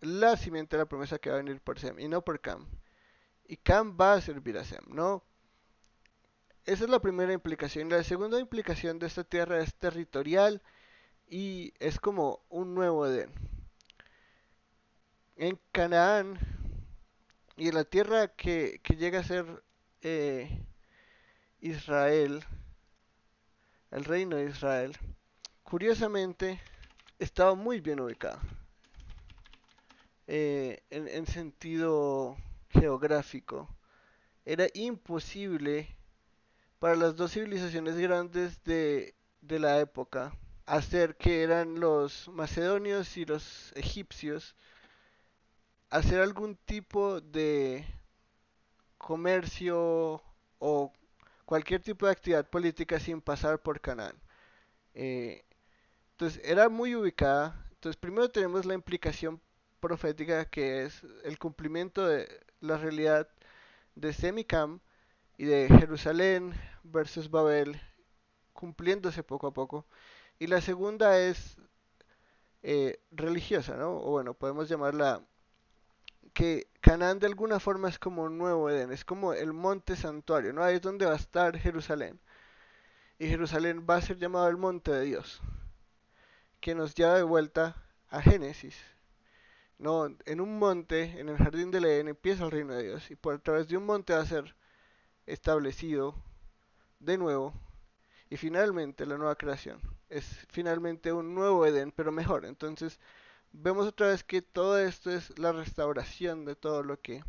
la simiente de la promesa que va a venir por Sem y no por Cam. Y Cam va a servir a Sem, ¿no? Esa es la primera implicación. La segunda implicación de esta tierra es territorial y es como un nuevo Edén. En Canaán y en la tierra que llega a ser eh, Israel, el reino de Israel, curiosamente estaba muy bien ubicado en sentido geográfico. Era imposible para las dos civilizaciones grandes de la época hacer que eran los macedonios y los egipcios, hacer algún tipo de comercio o cualquier tipo de actividad política sin pasar por Canaán. Eh, entonces era muy ubicada. Entonces primero tenemos la implicación profética que es el cumplimiento de la realidad de Semicam y de Jerusalén versus Babel cumpliéndose poco a poco. Y la segunda es religiosa, ¿no? O bueno, podemos llamarla que Canaán de alguna forma es como un nuevo Edén, es como el monte santuario, ¿no? Ahí es donde va a estar Jerusalén. Y Jerusalén va a ser llamado el monte de Dios, que nos lleva de vuelta a Génesis. No, en un monte, en el jardín del Edén, empieza el reino de Dios y por a través de un monte va a ser establecido de nuevo y finalmente la nueva creación. Es finalmente un nuevo Edén, pero mejor. Entonces vemos otra vez que todo esto es la restauración de todo lo que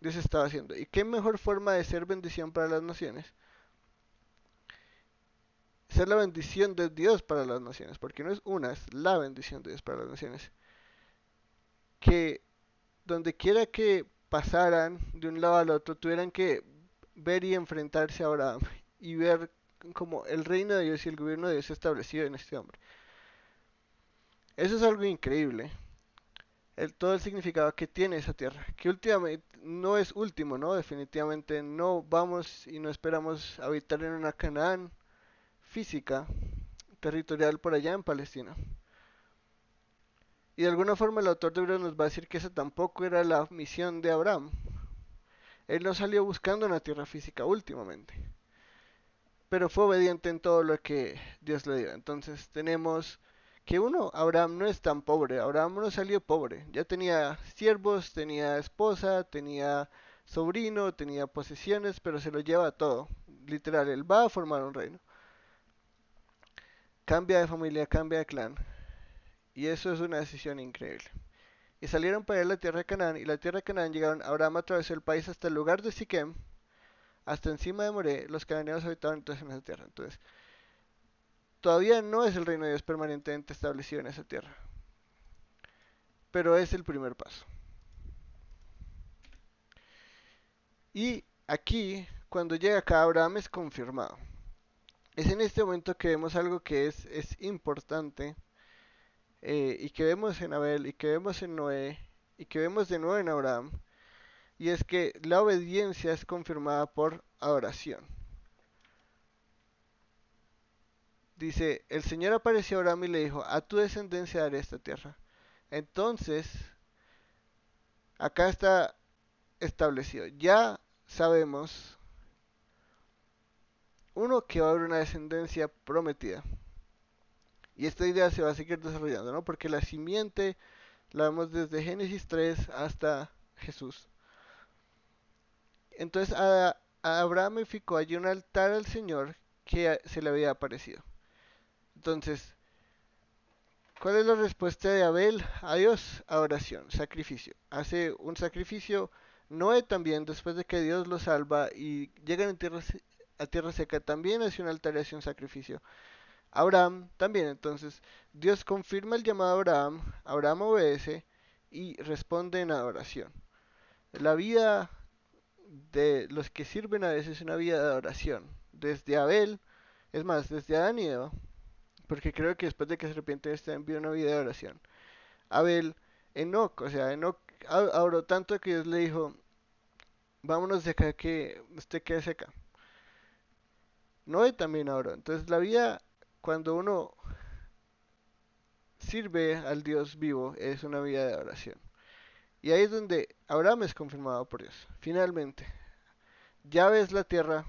Dios estaba haciendo. ¿Y qué mejor forma de ser bendición para las naciones? Ser la bendición de Dios para las naciones, porque no es una, es la bendición de Dios para las naciones. Que donde quiera que pasaran de un lado al otro, tuvieran que ver y enfrentarse a Abraham y ver como el reino de Dios y el gobierno de Dios establecido en este hombre. Eso es algo increíble. Todo el significado que tiene esa tierra, que últimamente no es último, ¿no? Definitivamente no vamos y no esperamos habitar en una Canaán física, territorial por allá en Palestina. Y de alguna forma el autor de Hebreos nos va a decir que esa tampoco era la misión de Abraham. Él no salió buscando una tierra física últimamente, pero fue obediente en todo lo que Dios le dio. Entonces tenemos que Abraham no es tan pobre, Abraham no salió pobre, ya tenía siervos, tenía esposa, tenía sobrino, tenía posesiones, pero se lo lleva todo. Literal, él va a formar un reino. Cambia de familia, cambia de clan, y eso es una decisión increíble. Y salieron para ir a la tierra de Canaán, y la tierra de Canaán llegaron, Abraham atravesó el país hasta el lugar de Siquem, hasta encima de Moré, los cananeos habitaban entonces en esa tierra. Entonces, todavía no es el reino de Dios permanentemente establecido en esa tierra, pero es el primer paso. Y aquí, cuando llega acá, Abraham es confirmado. Es en este momento que vemos algo que es importante, y que vemos en Abel, y que vemos en Noé, y que vemos de nuevo en Abraham, y es que la obediencia es confirmada por adoración. Dice, el Señor apareció a Abraham y le dijo, a tu descendencia daré esta tierra. Entonces, acá está establecido. Ya sabemos, que va a haber una descendencia prometida. Y esta idea se va a seguir desarrollando, ¿no? Porque la simiente la vemos desde Génesis 3 hasta Jesús. Entonces a Abraham edificó allí un altar al Señor que se le había aparecido. Entonces, ¿cuál es la respuesta de Abel a Dios? Adoración, sacrificio. Hace un sacrificio. Noé también, después de que Dios lo salva y llegan a tierra seca, también hace un altar y hace un sacrificio. Abraham también, entonces Dios confirma el llamado a Abraham, Abraham obedece y responde en adoración. La vida de los que sirven a veces es una vida de adoración. Desde Abel, es más, desde Adán y Eva, porque creo que después de que se arrepiente este envió una vida de oración. Abel, Enoch, o sea, Enoch oró tanto que Dios le dijo, vámonos de acá que usted quede seca. Noé también oró. Entonces la vida, cuando uno sirve al Dios vivo, es una vida de oración. Y ahí es donde Abraham es confirmado por Dios. Finalmente, ya ves la tierra,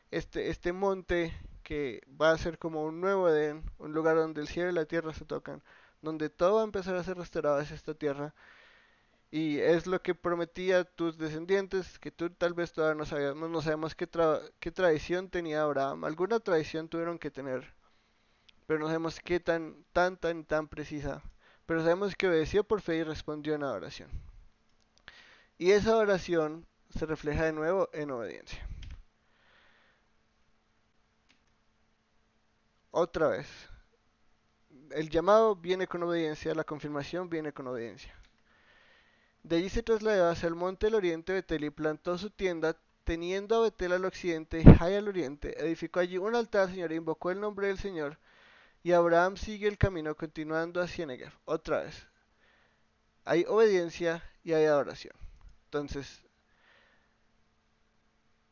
este monte que va a ser como un nuevo Edén, un lugar donde el cielo y la tierra se tocan, donde todo va a empezar a ser restaurado es esta tierra. Y es lo que prometía a tus descendientes, que tú tal vez todavía no sabíamos, no sabemos qué tradición tenía Abraham. Alguna tradición tuvieron que tener, pero no sabemos qué tan precisa. Pero sabemos que obedeció por fe y respondió en adoración. Y esa oración se refleja de nuevo en obediencia. Otra vez, el llamado viene con obediencia, la confirmación viene con obediencia. De allí se trasladó hacia el monte del oriente Betel y plantó su tienda, teniendo a Betel al occidente y Jai al oriente. Edificó allí un altar al Señor e invocó el nombre del Señor. Y Abraham sigue el camino continuando hacia Negev. Otra vez, hay obediencia y hay adoración. Entonces,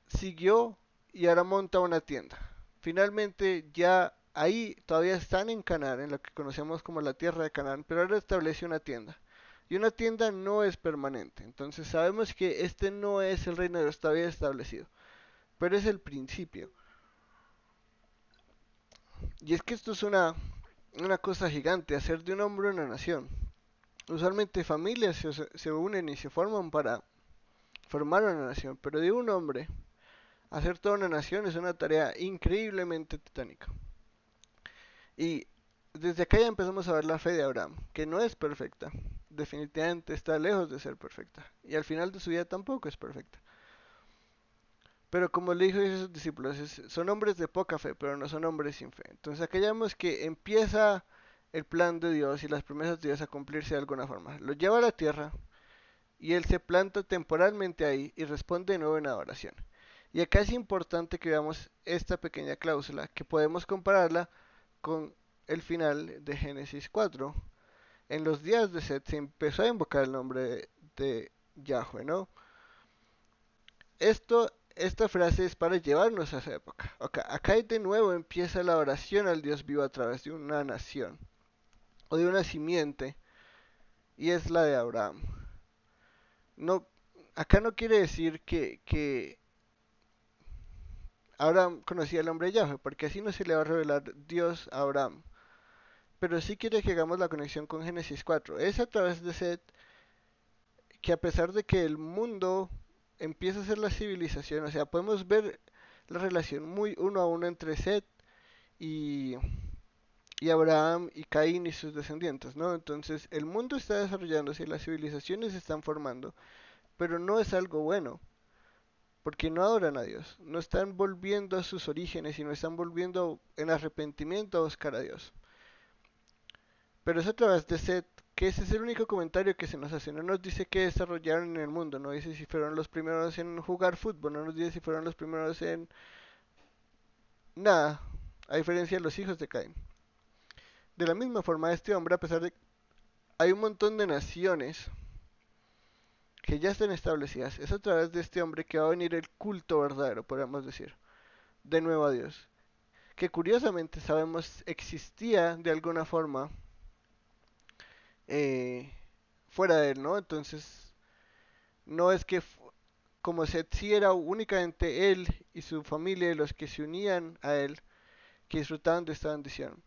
siguió y ahora monta una tienda. Finalmente ya ahí todavía están en Canaán, en lo que conocemos como la tierra de Canaán, pero ahora establece una tienda. Y una tienda no es permanente. Entonces sabemos que este no es el reino de Dios todavía establecido, pero es el principio. Y es que esto es una cosa gigante, hacer de un hombre una nación. Usualmente familias se unen y se forman para formar una nación, pero de un hombre hacer toda una nación es una tarea increíblemente titánica. Y desde acá ya empezamos a ver la fe de Abraham, que no es perfecta, definitivamente está lejos de ser perfecta, y al final de su vida tampoco es perfecta. Pero como le dijo a sus discípulos, son hombres de poca fe, pero no son hombres sin fe. Entonces acá ya vemos que empieza el plan de Dios y las promesas de Dios a cumplirse de alguna forma. Lo lleva a la tierra y él se planta temporalmente ahí y responde de nuevo en adoración. Y acá es importante que veamos esta pequeña cláusula, que podemos compararla con el final de Génesis 4. En los días de Set se empezó a invocar el nombre de Yahweh, ¿no? Esta frase es para llevarnos a esa época. Acá de nuevo empieza la oración al Dios vivo a través de una nación o de una simiente, y es la de Abraham. No, acá no quiere decir que Abraham conocía el nombre de Yahweh, porque así no se le va a revelar Dios a Abraham. Pero sí quiere que hagamos la conexión con Génesis 4. Es a través de Set que, a pesar de que el mundo empieza a ser la civilización, o sea, podemos ver la relación muy uno a uno entre Set y, y Abraham y Caín y sus descendientes, ¿no? Entonces el mundo está desarrollándose y las civilizaciones se están formando, pero no es algo bueno, porque no adoran a Dios, no están volviendo a sus orígenes, sino están volviendo en arrepentimiento a buscar a Dios. Pero es a través de Set, que ese es el único comentario que se nos hace. No nos dice qué desarrollaron en el mundo, no dice si fueron los primeros en jugar fútbol, no nos dice si fueron los primeros en nada, a diferencia de los hijos de Caín. De la misma forma, este hombre, a pesar de que hay un montón de naciones que ya están establecidas, es a través de este hombre que va a venir el culto verdadero, podríamos decir, de nuevo a Dios, que curiosamente sabemos existía de alguna forma eh, fuera de él, ¿no? Entonces, no es que como Seth sí era únicamente él y su familia los que se unían a él, que disfrutaban de esta bendición,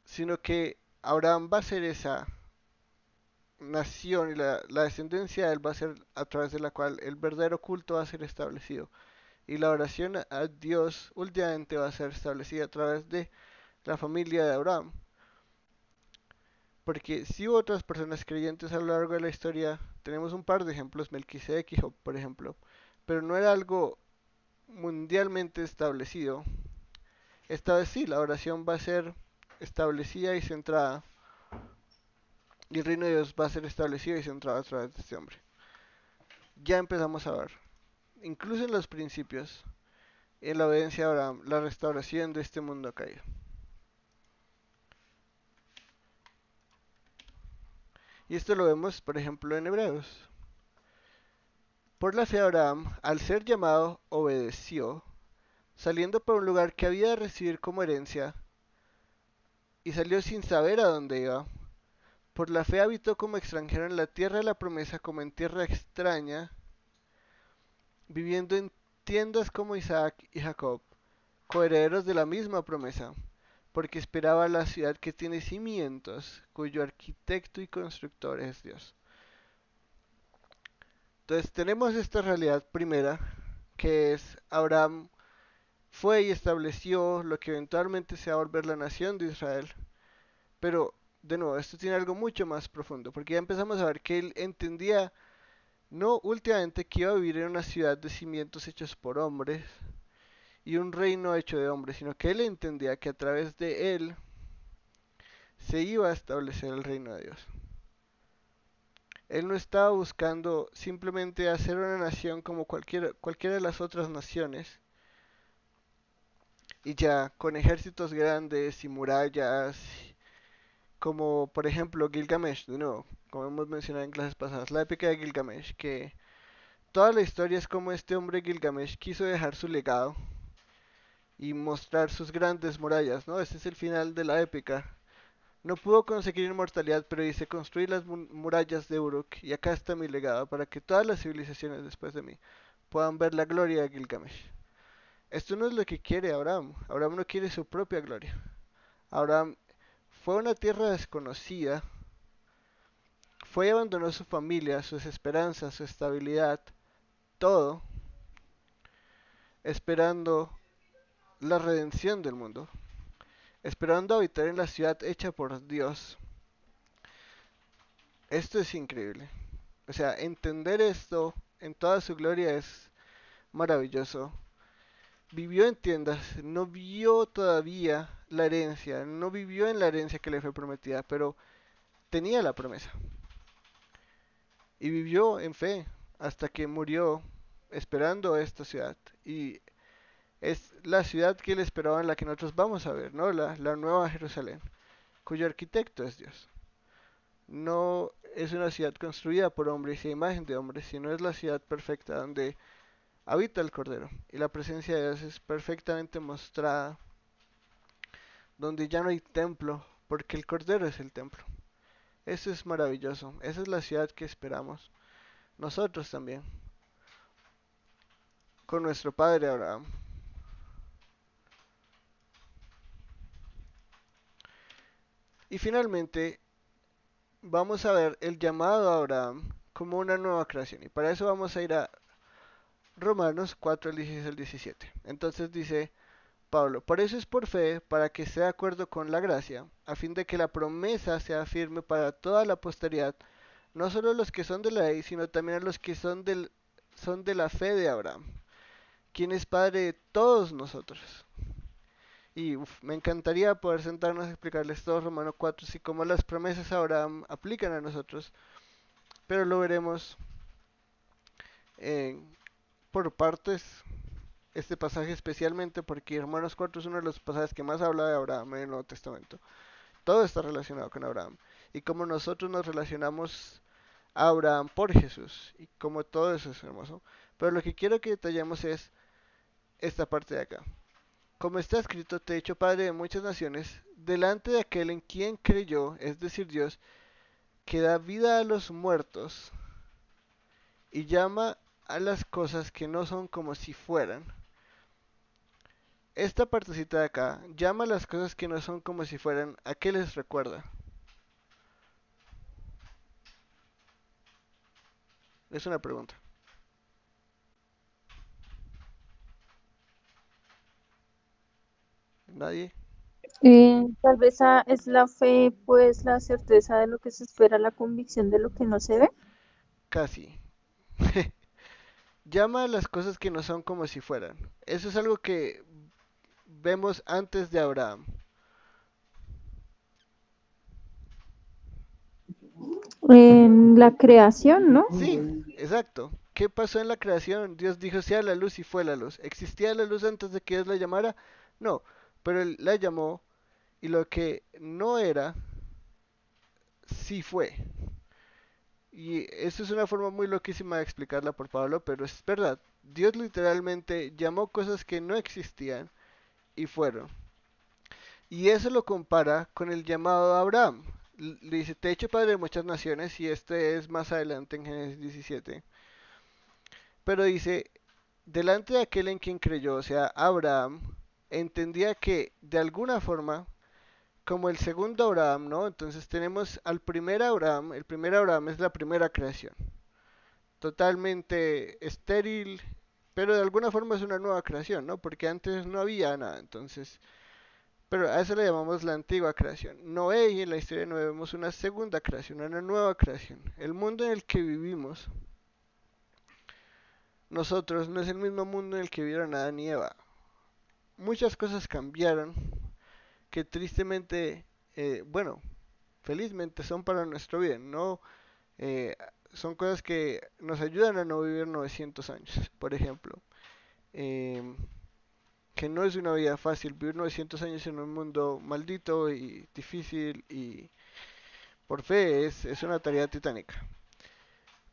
sino que Abraham va a ser esa nación y la descendencia de él va a ser a través de la cual el verdadero culto va a ser establecido. Y la oración a Dios últimamente va a ser establecida a través de la familia de Abraham. Porque si hubo otras personas creyentes a lo largo de la historia, tenemos un par de ejemplos, Melquisedec y Job, por ejemplo, pero no era algo mundialmente establecido. Esta vez sí, la oración va a ser establecida y centrada, y el reino de Dios va a ser establecido y centrado a través de este hombre. Ya empezamos a ver, incluso en los principios, en la obediencia a Abraham, la restauración de este mundo caído. Y esto lo vemos, por ejemplo, en Hebreos. Por la fe Abraham, al ser llamado, obedeció, saliendo por un lugar que había de recibir como herencia, y salió sin saber a dónde iba. Por la fe habitó como extranjero en la tierra de la promesa, como en tierra extraña, viviendo en tiendas como Isaac y Jacob, coherederos de la misma promesa, porque esperaba la ciudad que tiene cimientos, cuyo arquitecto y constructor es Dios. Entonces tenemos esta realidad primera, que es Abraham fue y estableció lo que eventualmente se va a volver la nación de Israel. Pero, de nuevo, esto tiene algo mucho más profundo, porque ya empezamos a ver que él entendía, no últimamente que iba a vivir en una ciudad de cimientos hechos por hombres y un reino hecho de hombres, sino que él entendía que a través de él se iba a establecer el reino de Dios. Él no estaba buscando simplemente hacer una nación como cualquiera de las otras naciones, y ya con ejércitos grandes y murallas, como por ejemplo Gilgamesh, de nuevo, como hemos mencionado en clases pasadas, la épica de Gilgamesh, que toda la historia es como este hombre Gilgamesh quiso dejar su legado y mostrar sus grandes murallas, ¿no? Este es el final de la épica. No pudo conseguir inmortalidad, pero dice construir las murallas de Uruk, y acá está mi legado, para que todas las civilizaciones después de mí puedan ver la gloria de Gilgamesh. Esto no es lo que quiere Abraham. Abraham no quiere su propia gloria. Abraham fue a una tierra desconocida, fue y abandonó su familia, sus esperanzas, su estabilidad, todo, esperando la redención del mundo, esperando habitar en la ciudad hecha por Dios. Esto es increíble. O sea, entender esto en toda su gloria es maravilloso. Vivió en tiendas, no vio todavía la herencia, no vivió en la herencia que le fue prometida, pero tenía la promesa. Y vivió en fe hasta que murió esperando esta ciudad. Y es la ciudad que él esperaba en la que nosotros vamos a ver, ¿no? La nueva Jerusalén, cuyo arquitecto es Dios. No es una ciudad construida por hombres y a imagen de hombres, sino es la ciudad perfecta donde habita el Cordero. Y la presencia de Dios es perfectamente mostrada, donde ya no hay templo, porque el Cordero es el templo. Eso es maravilloso. Esa es la ciudad que esperamos. Nosotros también, con nuestro padre Abraham. Y finalmente, vamos a ver el llamado a Abraham como una nueva creación. Y para eso vamos a ir a Romanos 4, 16 al 17. Entonces dice Pablo, por eso es por fe, para que esté de acuerdo con la gracia, a fin de que la promesa sea firme para toda la posteridad, no solo los que son de la ley, sino también a los que son de la fe de Abraham, quien es padre de todos nosotros. Y me encantaría poder sentarnos a explicarles todo Romano 4, así como las promesas a Abraham aplican a nosotros, pero lo veremos eh, por partes, este pasaje especialmente porque Romanos 4 es uno de los pasajes que más habla de Abraham en el Nuevo Testamento. Todo está relacionado con Abraham y cómo nosotros nos relacionamos a Abraham por Jesús y como todo eso es hermoso. Pero lo que quiero que detallemos es esta parte de acá. Como está escrito, te he hecho padre de muchas naciones, delante de aquel en quien creyó, es decir, Dios, que da vida a los muertos y llama a las cosas que no son como si fueran. Esta partecita de acá, llama a las cosas que no son como si fueran, ¿a qué les recuerda? Es una pregunta. ¿Nadie? Tal vez es la fe, pues la certeza de lo que se espera, la convicción de lo que no se ve. Casi. Llama a las cosas que no son como si fueran. Eso es algo que vemos antes de Abraham. En la creación, ¿no? Sí, exacto. ¿Qué pasó en la creación? Dios dijo sea la luz y fue la luz. ¿Existía la luz antes de que Dios la llamara? No, pero Él la llamó y lo que no era, sí fue. Y eso es una forma muy loquísima de explicarla por Pablo, pero es verdad. Dios literalmente llamó cosas que no existían y fueron. Y eso lo compara con el llamado a Abraham. Le dice, te he hecho padre de muchas naciones, y este es más adelante en Génesis 17. Pero dice, delante de aquel en quien creyó, o sea, Abraham, entendía que de alguna forma, como el segundo Abraham, ¿no? Entonces tenemos al primer Abraham, el primer Abraham es la primera creación, totalmente estéril, pero de alguna forma es una nueva creación, ¿no? Porque antes no había nada, entonces, pero a eso le llamamos la antigua creación. Noé y en la historia de Noé vemos una segunda creación, una nueva creación. El mundo en el que vivimos nosotros no es el mismo mundo en el que vivieron Adán y Eva. Muchas cosas cambiaron que tristemente, bueno, felizmente son para nuestro bien, ¿no? Eh, son cosas que nos ayudan a no vivir 900 años, por ejemplo. Eh, que no es una vida fácil vivir 900 años en un mundo maldito y difícil y por fe es una tarea titánica.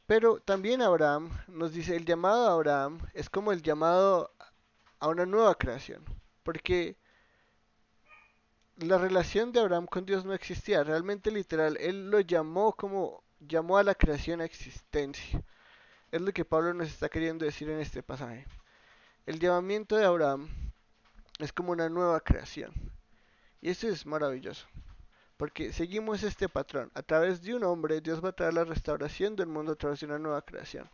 Pero también Abraham nos dice, el llamado a Abraham es como el llamado a una nueva creación, porque la relación de Abraham con Dios no existía, realmente literal, él lo llamó como llamó a la creación a existencia. Es lo que Pablo nos está queriendo decir en este pasaje. El llamamiento de Abraham es como una nueva creación. Y eso es maravilloso, porque seguimos este patrón. A través de un hombre, Dios va a traer la restauración del mundo a través de una nueva creación.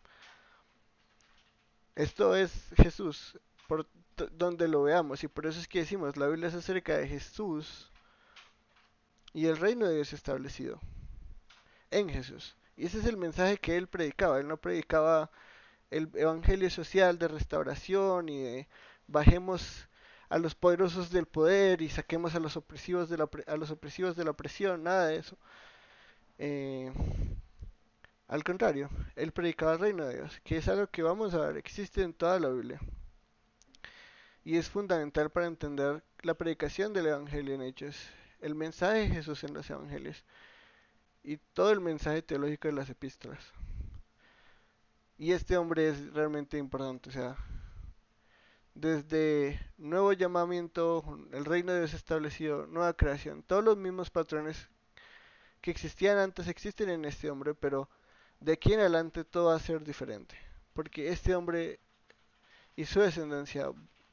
Esto es Jesús, por donde lo veamos, y por eso es que decimos, la Biblia es acerca de Jesús y el reino de Dios establecido en Jesús. Y ese es el mensaje que él predicaba. Él no predicaba el evangelio social de restauración y de bajemos a los poderosos del poder y saquemos a los opresivos de la opresión, nada de eso. Eh, Al contrario, él predicaba el reino de Dios, que es algo que vamos a ver, existe en toda la Biblia y es fundamental para entender la predicación del Evangelio en Hechos, el mensaje de Jesús en los Evangelios y todo el mensaje teológico de las epístolas. Y este hombre es realmente importante, o sea, desde nuevo llamamiento, el reino de Dios establecido, nueva creación, todos los mismos patrones que existían antes existen en este hombre, pero de aquí en adelante todo va a ser diferente, porque este hombre y su descendencia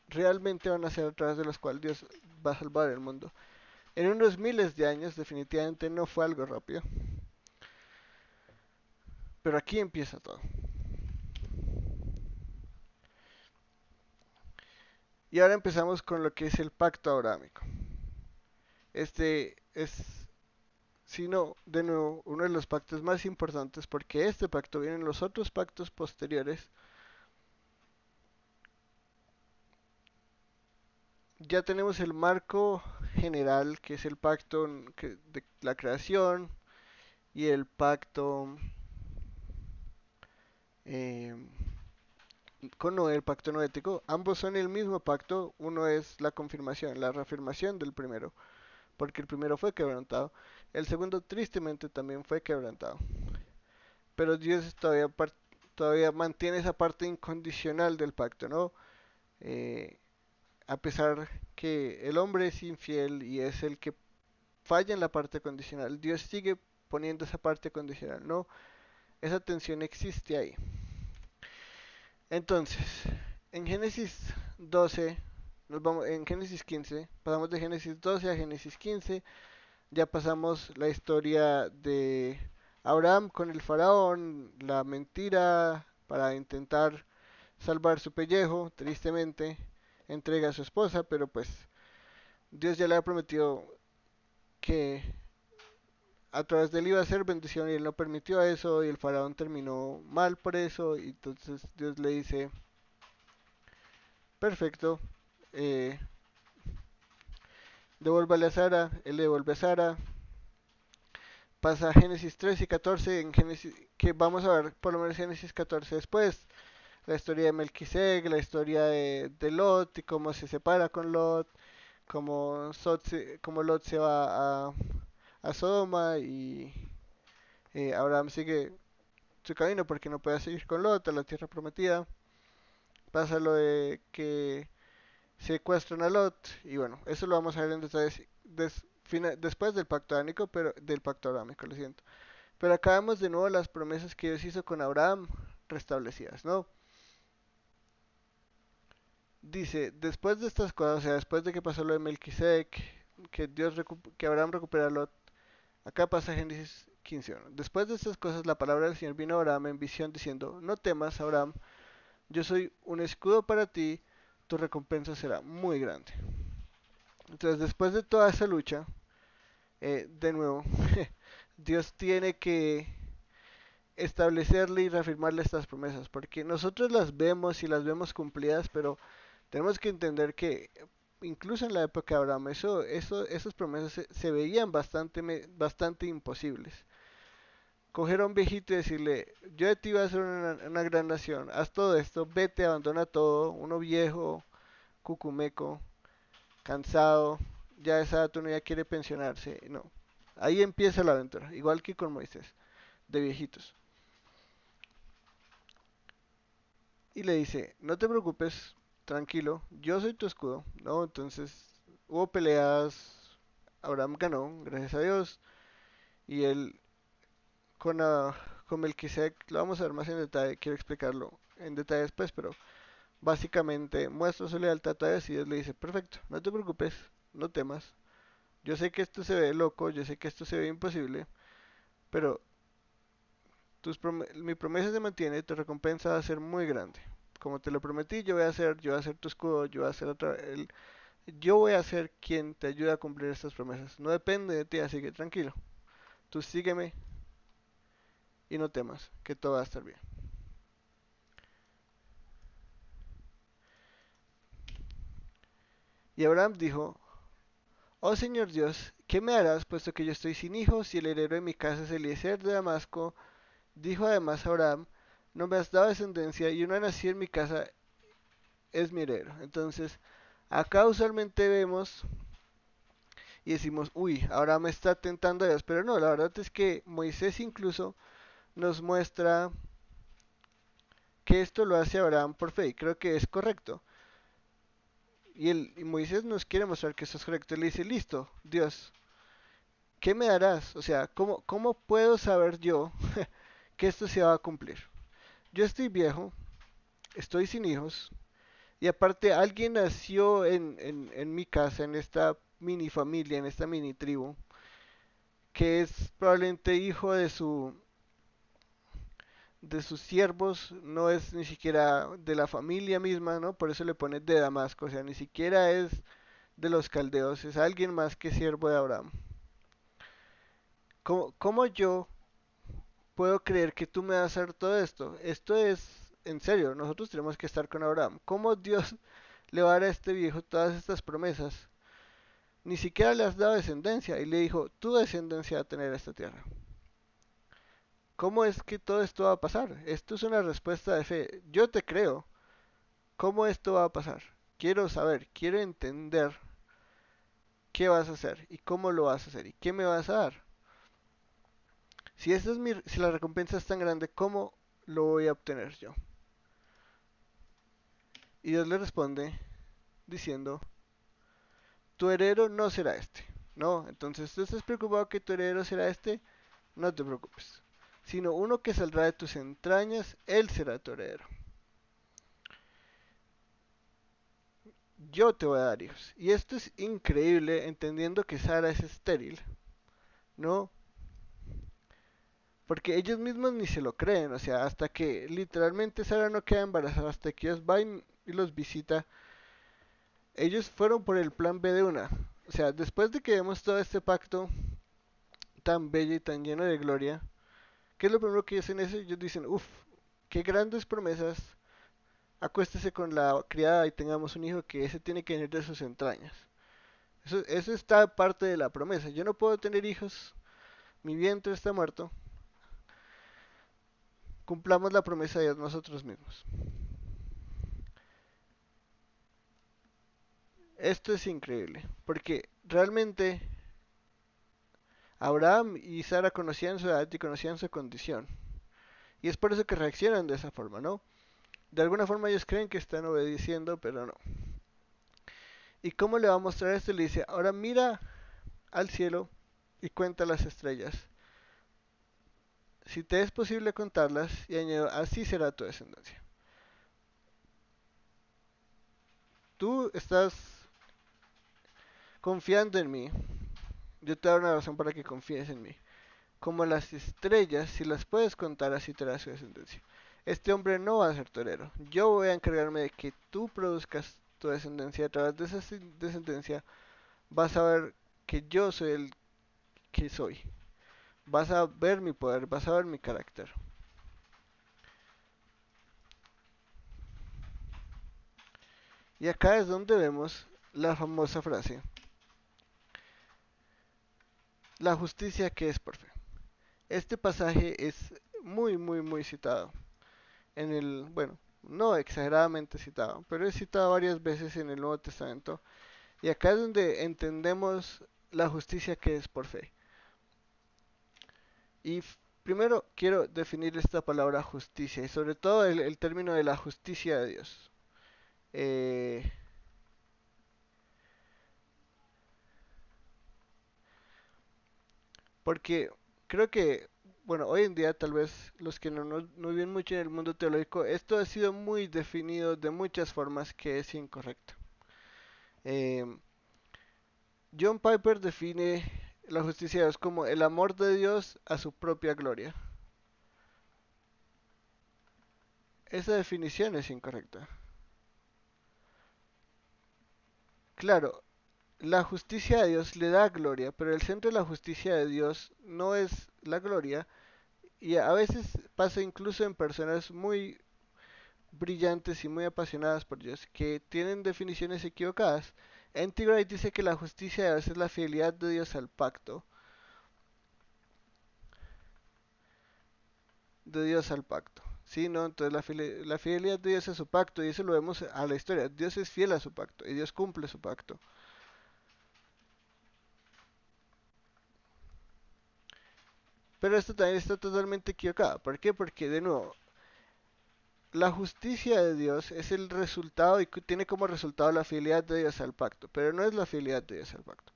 realmente van a ser a través de los cuales Dios va a salvar el mundo. En unos miles de años definitivamente no fue algo rápido, pero aquí empieza todo. Y ahora empezamos con lo que es el pacto abrahámico. Este es, si no, de nuevo, uno de los pactos más importantes porque este pacto viene en los otros pactos posteriores. Ya tenemos el marco general, que es el pacto de la creación y el pacto eh, con Noé, el pacto noético. Ambos son el mismo pacto, uno es la confirmación, la reafirmación del primero, porque el primero fue quebrantado, el segundo tristemente también fue quebrantado. Pero Dios todavía mantiene esa parte incondicional del pacto, ¿no? Eh, a pesar que el hombre es infiel y es el que falla en la parte condicional, Dios sigue poniendo esa parte condicional, ¿no? Esa tensión existe ahí. Entonces, en Génesis 12, en Génesis 15, pasamos de Génesis 12 a Génesis 15, ya pasamos la historia de Abraham con el faraón, la mentira para intentar salvar su pellejo, tristemente entrega a su esposa, pero pues Dios ya le ha prometido que a través de él iba a ser bendición y él no permitió eso y el faraón terminó mal por eso y entonces Dios le dice, perfecto, eh, devuélvale a Sara, él le devuelve a Sara, pasa a Génesis 3 y 14, en Génesis, que vamos a ver por lo menos Génesis 14 después, la historia de Melquisedec, la historia de Lot y cómo se separa con Lot, cómo Lot se va a Sodoma y Abraham sigue su camino porque no puede seguir con Lot a la tierra prometida. Pasa lo de que secuestran a Lot y bueno, eso lo vamos a ver en detalles después del pacto arámico, pero del pacto arámico, lo siento. Pero acá vemos de nuevo las promesas que Dios hizo con Abraham restablecidas, ¿no? Dice, después de estas cosas, o sea, después de que pasó lo de Melquisedec, que Abraham recupera a Lot, acá pasa Génesis 15:1. Después de estas cosas, la palabra del Señor vino a Abraham en visión diciendo, no temas, Abraham, yo soy un escudo para ti, tu recompensa será muy grande. Entonces, después de toda esa lucha, de nuevo, Dios tiene que establecerle y reafirmarle estas promesas, porque nosotros las vemos y las vemos cumplidas, pero tenemos que entender que incluso en la época de Abraham, esas promesas se veían bastante imposibles. Coger a un viejito y decirle, yo de ti voy a hacer una gran nación, haz todo esto, vete, abandona todo, uno viejo, cucumeco, cansado, ya esa edad uno ya quiere pensionarse, no. Ahí empieza la aventura, igual que con Moisés, de viejitos. Y le dice, no te preocupes, tranquilo, yo soy tu escudo, ¿no? Entonces hubo peleas, Abraham ganó, gracias a Dios, y él con, uh, con Melquisedec, lo vamos a ver más en detalle, quiero explicarlo en detalle después, pero básicamente muestra su lealtad a Dios y Dios le dice, perfecto, no te preocupes, no temas, yo sé que esto se ve loco, yo sé que esto se ve imposible, pero mi promesa se mantiene, tu recompensa va a ser muy grande. Como te lo prometí, yo voy a hacer tu escudo, yo voy a ser quien te ayude a cumplir estas promesas. No depende de ti, así que tranquilo. Tú sígueme y no temas, que todo va a estar bien. Y Abraham dijo, oh Señor Dios, ¿qué me harás puesto que yo estoy sin hijos y el heredero de mi casa es Eliezer de Damasco? Dijo además Abraham, no me has dado descendencia y uno nacido en mi casa es mi heredero. Entonces, acá usualmente vemos y decimos, uy, Abraham está tentando a Dios, pero no, la verdad es que Moisés incluso nos muestra que esto lo hace Abraham por fe y creo que es correcto. Y Moisés nos quiere mostrar que eso es correcto. Él le dice, listo, Dios, ¿qué me darás? O sea, ¿cómo puedo saber yo que esto se va a cumplir? Yo estoy viejo, estoy sin hijos, y aparte alguien nació en mi casa, en esta mini familia, en esta mini tribu, que es probablemente hijo de sus siervos, no es ni siquiera de la familia misma, ¿no? Por eso le pone de Damasco, o sea, ni siquiera es de los caldeos, es alguien más que siervo de Abraham. ¿Cómo yo puedo creer que tú me vas a hacer todo esto? Esto es en serio, nosotros tenemos que estar con Abraham. ¿Cómo Dios le va a dar a este viejo todas estas promesas? Ni siquiera le has dado descendencia y le dijo, tu descendencia va a tener esta tierra. ¿Cómo es que todo esto va a pasar? Esto es una respuesta de fe. Yo te creo. ¿Cómo esto va a pasar? Quiero saber, quiero entender qué vas a hacer y cómo lo vas a hacer y qué me vas a dar. Si la recompensa es tan grande, ¿cómo lo voy a obtener yo? Y Dios le responde diciendo, tu heredero no será este. No, entonces tú estás preocupado que tu heredero será este, no te preocupes. Sino uno que saldrá de tus entrañas, él será tu heredero. Yo te voy a dar hijos. Y esto es increíble entendiendo que Sara es estéril, ¿no? Porque ellos mismos ni se lo creen, o sea, hasta que literalmente Sara no queda embarazada, hasta que Dios va y los visita, ellos fueron por el plan B de una. O sea, después de que vemos todo este pacto tan bello y tan lleno de gloria, ¿qué es lo primero que dicen eso? Ellos dicen, uff, qué grandes promesas, acuéstese con la criada y tengamos un hijo que ese tiene que venir de sus entrañas. Eso está parte de la promesa. Yo no puedo tener hijos, mi vientre está muerto, cumplamos la promesa de Dios nosotros mismos. Esto es increíble, porque realmente Abraham y Sara conocían su edad y conocían su condición. Y es por eso que reaccionan de esa forma, ¿no? De alguna forma ellos creen que están obedeciendo, pero no. ¿Y cómo le va a mostrar esto? Le dice, ahora mira al cielo y cuenta las estrellas. Si te es posible contarlas, y añado, así será tu descendencia. Tú estás confiando en mí. Yo te doy una razón para que confíes en mí. Como las estrellas, si las puedes contar, así te su descendencia. Este hombre no va a ser torero. Yo voy a encargarme de que tú produzcas tu descendencia. A través de esa descendencia vas a ver que yo soy el que soy. Vas a ver mi poder, vas a ver mi carácter. Y acá es donde vemos la famosa frase, la justicia que es por fe. Este pasaje es muy citado en el, bueno, no exageradamente citado, pero es citado varias veces en el Nuevo Testamento. Y acá es donde entendemos la justicia que es por fe. Y primero quiero definir esta palabra justicia y sobre todo el término de la justicia de Dios. Eh, porque creo que, bueno, hoy en día tal vez los que no viven mucho en el mundo teológico, esto ha sido muy definido de muchas formas que es incorrecto. Eh, John Piper define la justicia de Dios como el amor de Dios a su propia gloria. Esa definición es incorrecta. Claro, la justicia de Dios le da gloria, pero el centro de la justicia de Dios no es la gloria y a veces pasa incluso en personas muy brillantes y muy apasionadas por Dios que tienen definiciones equivocadas. N.T. Wright dice que la justicia de Dios es la fidelidad de Dios al pacto. de Dios al pacto. ¿Sí? ¿No? Entonces la fidelidad de Dios a su pacto, y eso lo vemos a la historia. Dios es fiel a su pacto y Dios cumple su pacto. Pero esto también está totalmente equivocado. ¿Por qué? Porque, de nuevo, la justicia de Dios es el resultado y tiene como resultado la fidelidad de Dios al pacto, pero no es la fidelidad de Dios al pacto.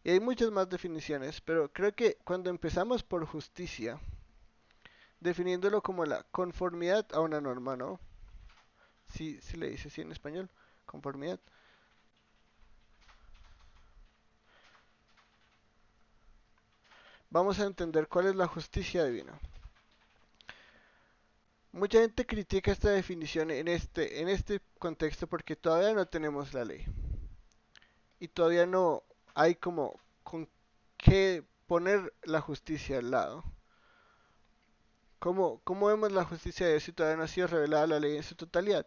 Y hay muchas más definiciones, pero creo que cuando empezamos por justicia, definiéndolo como la conformidad a una norma, ¿no? Sí, sí le dice así en español, conformidad. Vamos a entender cuál es la justicia divina. Mucha gente critica esta definición en este contexto porque todavía no tenemos la ley. Y todavía no hay como con qué poner la justicia al lado. ¿Cómo vemos la justicia de Dios si todavía no ha sido revelada la ley en su totalidad?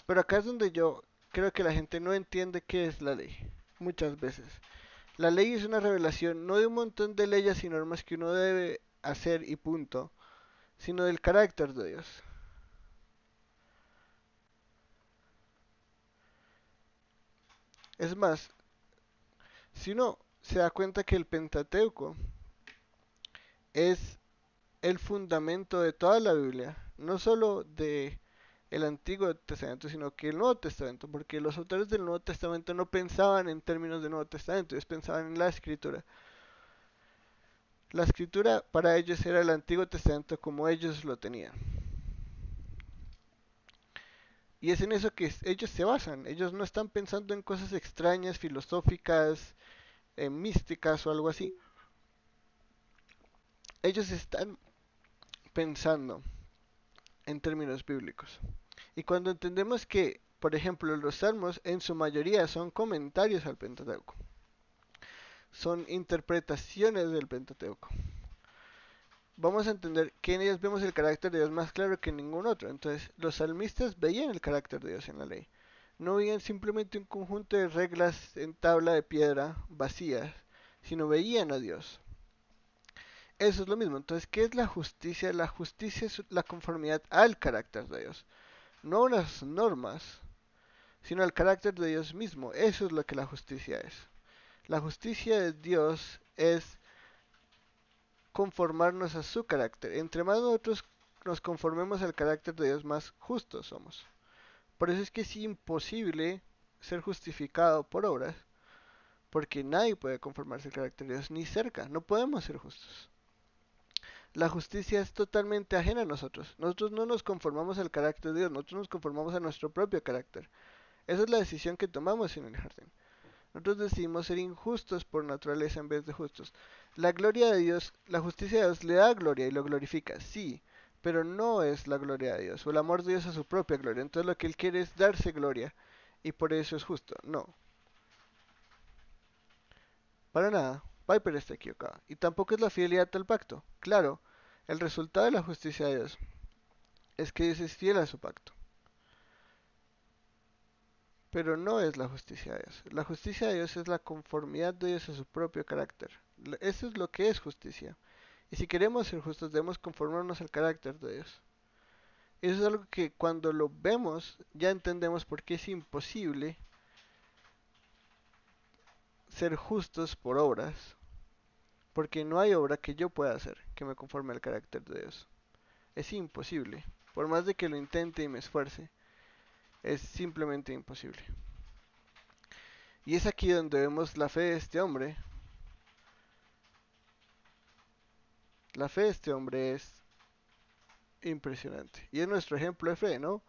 Pero acá es donde yo creo que la gente no entiende qué es la ley. Muchas veces. La ley es una revelación no de un montón de leyes y normas que uno debe hacer y punto, sino del carácter de Dios. Es más, si uno se da cuenta que el Pentateuco es el fundamento de toda la Biblia, no solo de el Antiguo Testamento, sino que el Nuevo Testamento, porque los autores del Nuevo Testamento no pensaban en términos de Nuevo Testamento, ellos pensaban en la Escritura. La Escritura para ellos era el Antiguo Testamento como ellos lo tenían. Y es en eso que ellos se basan. Ellos no están pensando en cosas extrañas, filosóficas, místicas o algo así. Ellos están pensando en términos bíblicos. Y cuando entendemos que, por ejemplo, los salmos en su mayoría son comentarios al Pentateuco, son interpretaciones del Pentateuco, vamos a entender que en ellas vemos el carácter de Dios más claro que en ningún otro. Entonces, los salmistas veían el carácter de Dios en la ley. No veían simplemente un conjunto de reglas en tabla de piedra vacías, sino veían a Dios. Eso es lo mismo. Entonces, ¿qué es la justicia? La justicia es la conformidad al carácter de Dios. No unas normas, sino al carácter de Dios mismo. Eso es lo que la justicia es. La justicia de Dios es conformarnos a su carácter. Entre más nosotros nos conformemos al carácter de Dios, más justos somos. Por eso es que es imposible ser justificado por obras, porque nadie puede conformarse al carácter de Dios ni cerca. No podemos ser justos. La justicia es totalmente ajena a nosotros. Nosotros no nos conformamos al carácter de Dios, nosotros nos conformamos a nuestro propio carácter. Esa es la decisión que tomamos en el jardín. Nosotros decidimos ser injustos por naturaleza en vez de justos. La gloria de Dios, la justicia de Dios le da gloria y lo glorifica, sí, pero no es la gloria de Dios o el amor de Dios a su propia gloria. Entonces lo que Él quiere es darse gloria y por eso es justo. No, para nada. Piper está equivocado. Y tampoco es la fidelidad al pacto. Claro, el resultado de la justicia de Dios es que Dios es fiel a su pacto. Pero no es la justicia de Dios. La justicia de Dios es la conformidad de Dios a su propio carácter. Eso es lo que es justicia. Y si queremos ser justos, debemos conformarnos al carácter de Dios. Eso es algo que cuando lo vemos ya entendemos por qué es imposible ser justos por obras. Porque no hay obra que yo pueda hacer que me conforme al carácter de Dios. Es imposible. Por más de que lo intente y me esfuerce, es simplemente imposible. Y es aquí donde vemos la fe de este hombre. La fe de este hombre es impresionante. Y es nuestro ejemplo de fe, ¿no?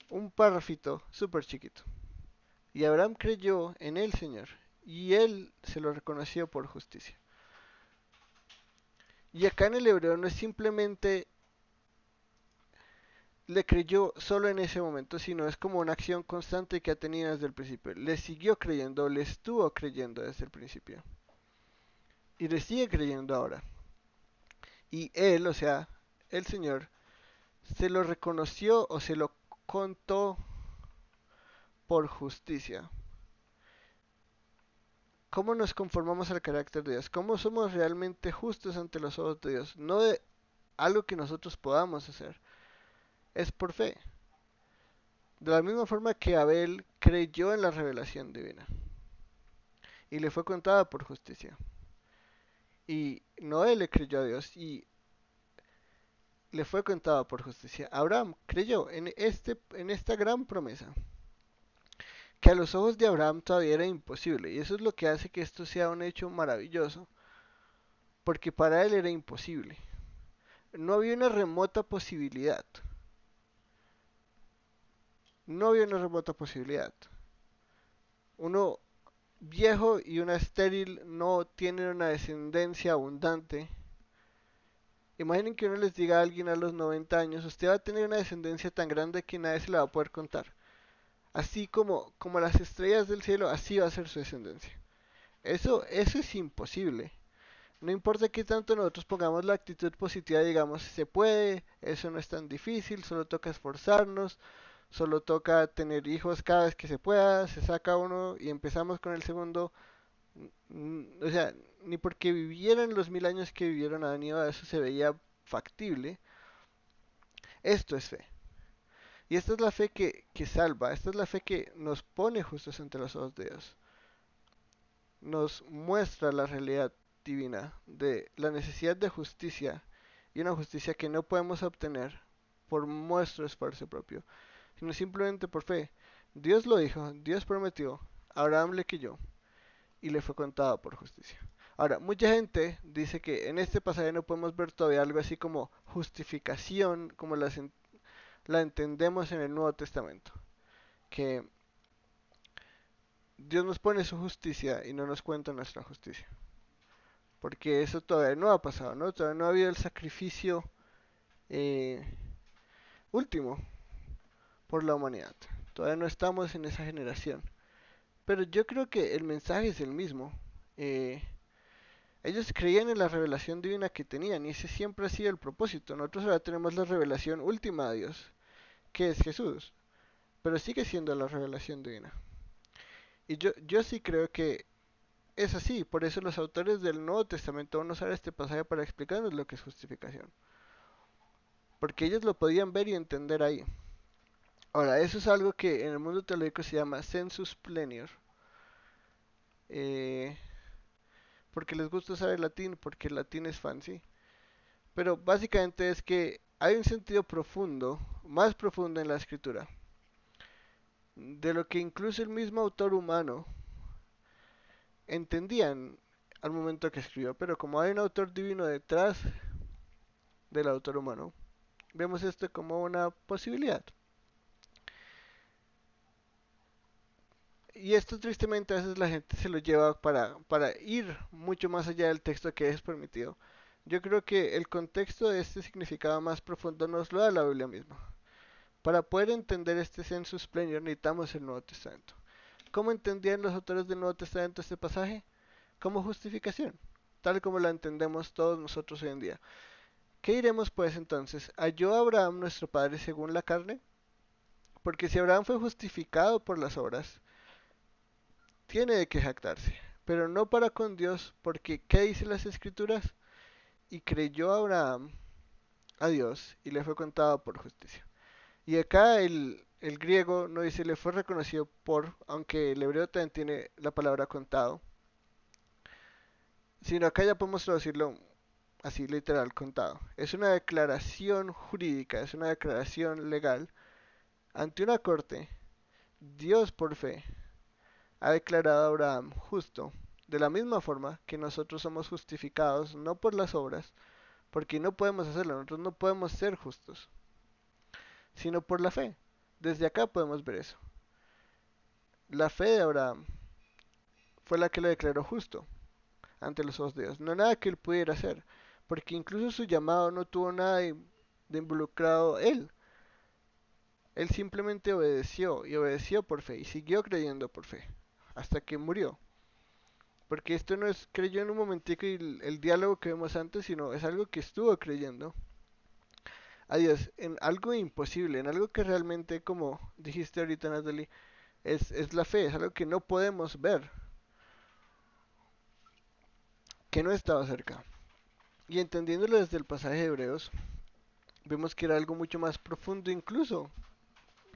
Un párrafito súper chiquito. Y Abraham creyó en el Señor, y él se lo reconoció por justicia. Y acá en el hebreo no es simplemente le creyó solo en ese momento, sino es como una acción constante que ha tenido desde el principio. Le siguió creyendo, le estuvo creyendo desde el principio. Y le sigue creyendo ahora. Y él, o sea, el Señor, se lo reconoció o se lo contó por justicia. ¿Cómo nos conformamos al carácter de Dios? ¿Cómo somos realmente justos ante los ojos de Dios? No de algo que nosotros podamos hacer, es por fe. De la misma forma que Abel creyó en la revelación divina y le fue contada por justicia. Y Noé le creyó a Dios y le fue contada por justicia. Abraham creyó en esta gran promesa, que a los ojos de Abraham todavía era imposible. Y eso es lo que hace que esto sea un hecho maravilloso, porque para él era imposible. No había una remota posibilidad. No había una remota posibilidad. Uno viejo y una estéril no tienen una descendencia abundante. Imaginen que uno les diga a alguien a los 90 años, usted va a tener una descendencia tan grande que nadie se la va a poder contar. Así como las estrellas del cielo, así va a ser su descendencia. Eso es imposible. No importa qué tanto nosotros pongamos la actitud positiva, digamos, se puede, eso no es tan difícil, solo toca esforzarnos, solo toca tener hijos cada vez que se pueda, se saca uno y empezamos con el segundo. O sea, ni porque vivieran los 1000 años que vivieron Adán y Eva, eso se veía factible. Esto es fe. Y esta es la fe que salva, esta es la fe que nos pone justos ante los ojos de Dios. Nos muestra la realidad divina de la necesidad de justicia y una justicia que no podemos obtener por nuestro esfuerzo propio, sino simplemente por fe. Dios lo dijo, Dios prometió, Abraham le creyó y le fue contado por justicia. Ahora, mucha gente dice que en este pasaje no podemos ver todavía algo así como justificación, como la entendemos en el Nuevo Testamento, que Dios nos pone su justicia y no nos cuenta nuestra justicia. Porque eso todavía no ha pasado, ¿no? Todavía no ha habido el sacrificio eh, último por la humanidad. Todavía no estamos en esa generación. Pero yo creo que el mensaje es el mismo. Eh, Ellos creían en la revelación divina que tenían y ese siempre ha sido el propósito. Nosotros ahora tenemos la revelación última de Dios, que es Jesús, pero sigue siendo la revelación divina. Y yo sí creo que es así, por eso los autores del Nuevo Testamento van a usar este pasaje para explicarnos lo que es justificación. Porque ellos lo podían ver y entender ahí. Ahora, eso es algo que en el mundo teológico se llama sensus plenior. Eh, Porque les gusta usar el latín, porque el latín es fancy. Pero básicamente es que hay un sentido profundo, más profundo en la escritura, de lo que incluso el mismo autor humano entendían al momento que escribió. Pero como hay un autor divino detrás del autor humano, vemos esto como una posibilidad. Y esto tristemente a veces la gente se lo lleva para ir mucho más allá del texto que es permitido. Yo creo que el contexto de este significado más profundo nos lo da la Biblia misma. Para poder entender este sensus plenior necesitamos el Nuevo Testamento. ¿Cómo entendían los autores del Nuevo Testamento este pasaje? Como justificación, tal como la entendemos todos nosotros hoy en día. ¿Qué diremos pues entonces? ¿Halló Abraham nuestro padre según la carne? Porque si Abraham fue justificado por las obras, tiene de qué jactarse, pero no para con Dios, porque ¿qué dicen las escrituras? Y creyó Abraham a Dios y le fue contado por justicia. Y acá el griego no dice le fue reconocido por, aunque el hebreo también tiene la palabra contado, sino acá ya podemos traducirlo así literal, contado. Es una declaración jurídica, es una declaración legal ante una corte. Dios por fe ha declarado a Abraham justo, de la misma forma que nosotros somos justificados no por las obras, porque no podemos hacerlo, nosotros no podemos ser justos, sino por la fe. Desde acá podemos ver eso. La fe de Abraham fue la que lo declaró justo ante los ojos de Dios, no nada que él pudiera hacer, porque incluso su llamado no tuvo nada de involucrado él. Él simplemente obedeció y obedeció por fe y siguió creyendo por fe hasta que murió. Porque esto no es creyó en un momentico y el diálogo que vemos antes, sino es algo que estuvo creyendo a Dios en algo imposible, en algo que realmente, como dijiste ahorita, Natalie, es la fe, es algo que no podemos ver, que no estaba cerca. Y entendiéndolo desde el pasaje de Hebreos, vemos que era algo mucho más profundo incluso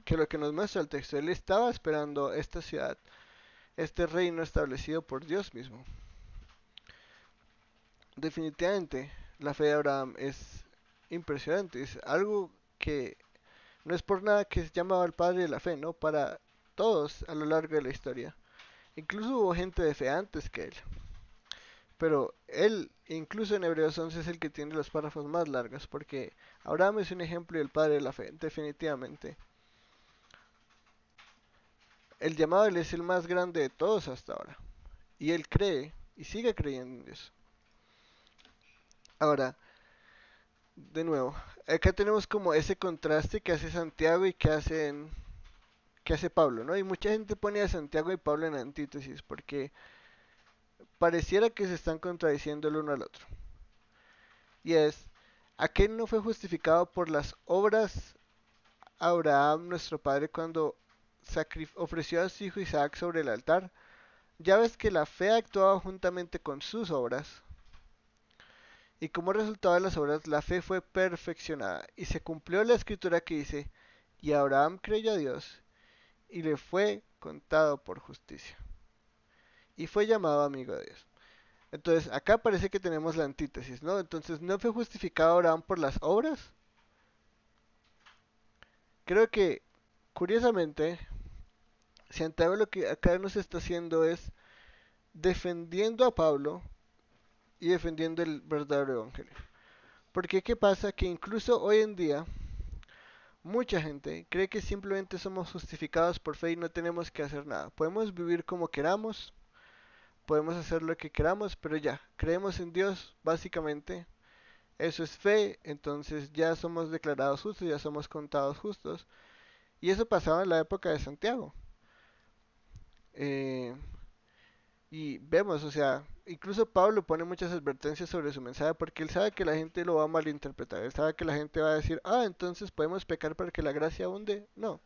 que lo que nos muestra el texto. Él estaba esperando esta ciudad, este reino establecido por Dios mismo. Definitivamente, la fe de Abraham es impresionante, es algo que no es por nada que es llamado el padre de la fe, ¿no? Para todos a lo largo de la historia. Incluso hubo gente de fe antes que él. Pero él, incluso en Hebreos 11, es el que tiene los párrafos más largos, porque Abraham es un ejemplo del padre de la fe, definitivamente. El llamado a él es el más grande de todos hasta ahora. Y él cree y sigue creyendo en Dios. Ahora, de nuevo, acá tenemos como ese contraste que hace Santiago y que hace Pablo, ¿no? Y mucha gente pone a Santiago y Pablo en antítesis porque pareciera que se están contradiciendo el uno al otro. Y es, aquel no fue justificado por las obras Abraham, nuestro padre, cuando ofreció a su hijo Isaac sobre el altar. Ya ves que la fe actuaba juntamente con sus obras, y como resultado de las obras, la fe fue perfeccionada, y se cumplió la escritura que dice, y Abraham creyó a Dios, y le fue contado por justicia, y fue llamado amigo de Dios. Entonces, acá parece que tenemos la antítesis, ¿no? Entonces, ¿no fue justificado Abraham por las obras? Creo que, curiosamente, Santiago lo que acá nos está haciendo es defendiendo a Pablo y defendiendo el verdadero evangelio. Porque ¿qué pasa? Que incluso hoy en día mucha gente cree que simplemente somos justificados por fe y no tenemos que hacer nada. Podemos vivir como queramos, podemos hacer lo que queramos, pero ya, creemos en Dios, básicamente. Eso es fe, entonces ya somos declarados justos, ya somos contados justos. Y eso pasaba en la época de Santiago. Eh, y vemos, o sea, incluso Pablo pone muchas advertencias sobre su mensaje porque él sabe que la gente lo va a malinterpretar. Él sabe que la gente va a decir, ah, entonces podemos pecar para que la gracia abunde. No,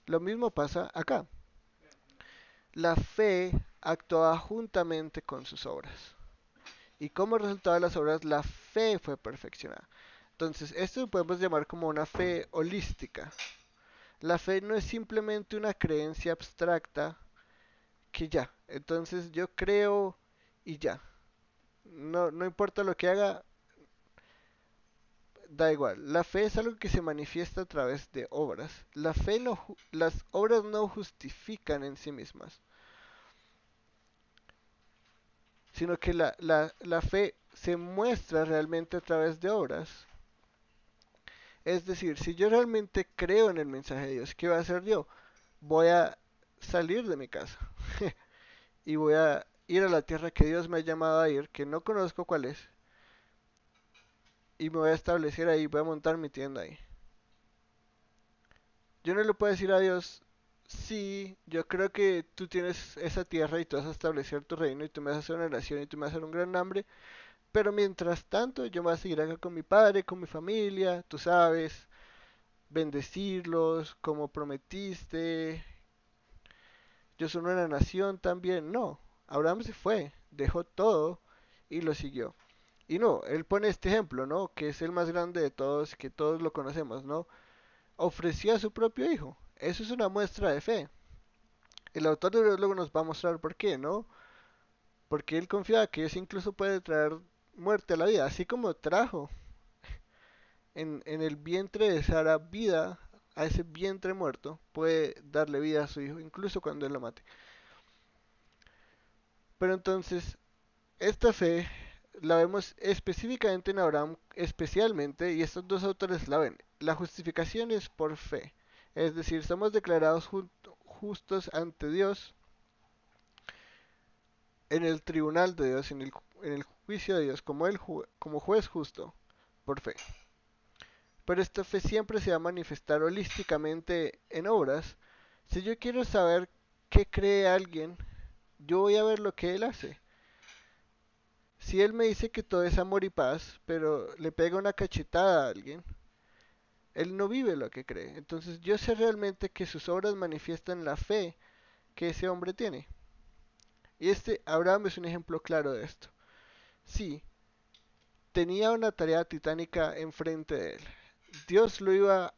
lo mismo pasa acá. La fe actuaba juntamente con sus obras. Y como resultado de las obras, la fe fue perfeccionada. Entonces, esto lo podemos llamar como una fe holística. La fe no es simplemente una creencia abstracta que ya. Entonces yo creo y ya. No, no importa lo que haga, da igual. La fe es algo que se manifiesta a través de obras. La fe no, las obras no justifican en sí mismas, sino que la fe se muestra realmente a través de obras. Es decir, si yo realmente creo en el mensaje de Dios, ¿qué voy a hacer yo? Voy a salir de mi casa y voy a ir a la tierra que Dios me ha llamado a ir, que no conozco cuál es, y me voy a establecer ahí, voy a montar mi tienda ahí. Yo no le puedo decir a Dios, sí, yo creo que tú tienes esa tierra y tú vas a establecer tu reino y tú me vas a hacer una nación y tú me vas a hacer un gran hambre, pero mientras tanto yo me voy a seguir acá con mi padre, con mi familia, tú sabes, bendecirlos como prometiste, yo soy una nación también. No, Abraham se fue, dejó todo y lo siguió. Y no, él pone este ejemplo, ¿no? Que es el más grande de todos, que todos lo conocemos, ¿no? Ofreció a su propio hijo. Eso es una muestra de fe. El autor de Hebreos luego nos va a mostrar por qué, ¿no? Porque él confiaba que Dios incluso puede traer muerte a la vida, así como trajo en el vientre de Sara vida a ese vientre muerto, puede darle vida a su hijo, incluso cuando él lo mate. Pero entonces, esta fe la vemos específicamente en Abraham, especialmente, y estos dos autores la ven. La justificación es por fe, es decir, somos declarados justos ante Dios en el tribunal de Dios, en el juicio de Dios, como, como juez justo, por fe. Pero esta fe siempre se va a manifestar holísticamente en obras. Si yo quiero saber qué cree alguien, yo voy a ver lo que él hace. Si él me dice que todo es amor y paz, pero le pega una cachetada a alguien, él no vive lo que cree. Entonces yo sé realmente que sus obras manifiestan la fe que ese hombre tiene. Y este Abraham es un ejemplo claro de esto. Sí, tenía una tarea titánica enfrente de él. Dios lo iba,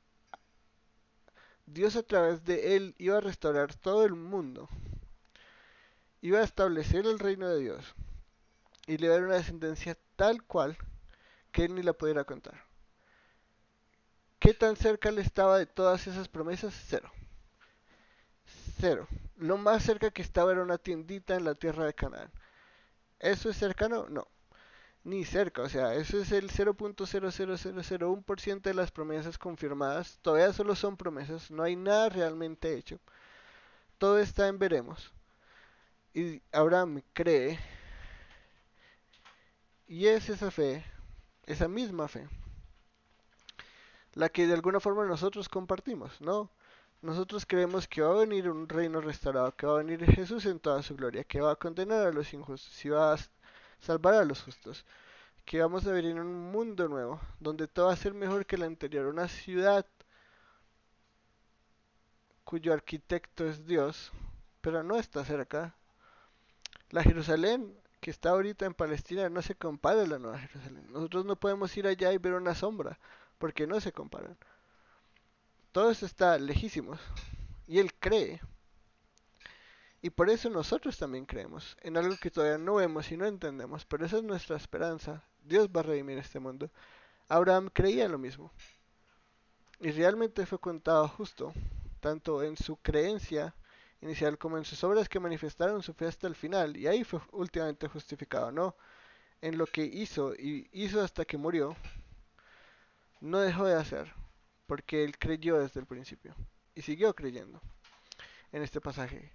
Dios a través de él iba a restaurar todo el mundo, iba a establecer el reino de Dios y le iba a dar una descendencia tal cual que él ni la pudiera contar. ¿Qué tan cerca le estaba de todas esas promesas? Cero. Cero. Lo más cerca que estaba era una tiendita en la tierra de Canaán. ¿Eso es cercano? No. Ni cerca, o sea, eso es el 0.00001% de las promesas confirmadas. Todavía solo son promesas, no hay nada realmente hecho. Todo está en veremos. Y Abraham cree, y es esa fe, esa misma fe, la que de alguna forma nosotros compartimos, ¿no? Nosotros creemos que va a venir un reino restaurado, que va a venir Jesús en toda su gloria, que va a condenar a los injustos y va a salvar a los justos, que vamos a vivir en un mundo nuevo, donde todo va a ser mejor que el anterior, una ciudad cuyo arquitecto es Dios, pero no está cerca. La Jerusalén que está ahorita en Palestina no se compara a la Nueva Jerusalén. Nosotros no podemos ir allá y ver una sombra, porque no se comparan. Todo eso está lejísimos. Y él cree. Y por eso nosotros también creemos en algo que todavía no vemos y no entendemos, pero esa es nuestra esperanza. Dios va a redimir este mundo. Abraham creía lo mismo. Y realmente fue contado justo, tanto en su creencia inicial como en sus obras que manifestaron su fe hasta el final. Y ahí fue últimamente justificado, ¿no? En lo que hizo y hizo hasta que murió, no dejó de hacer, porque él creyó desde el principio y siguió creyendo en este pasaje.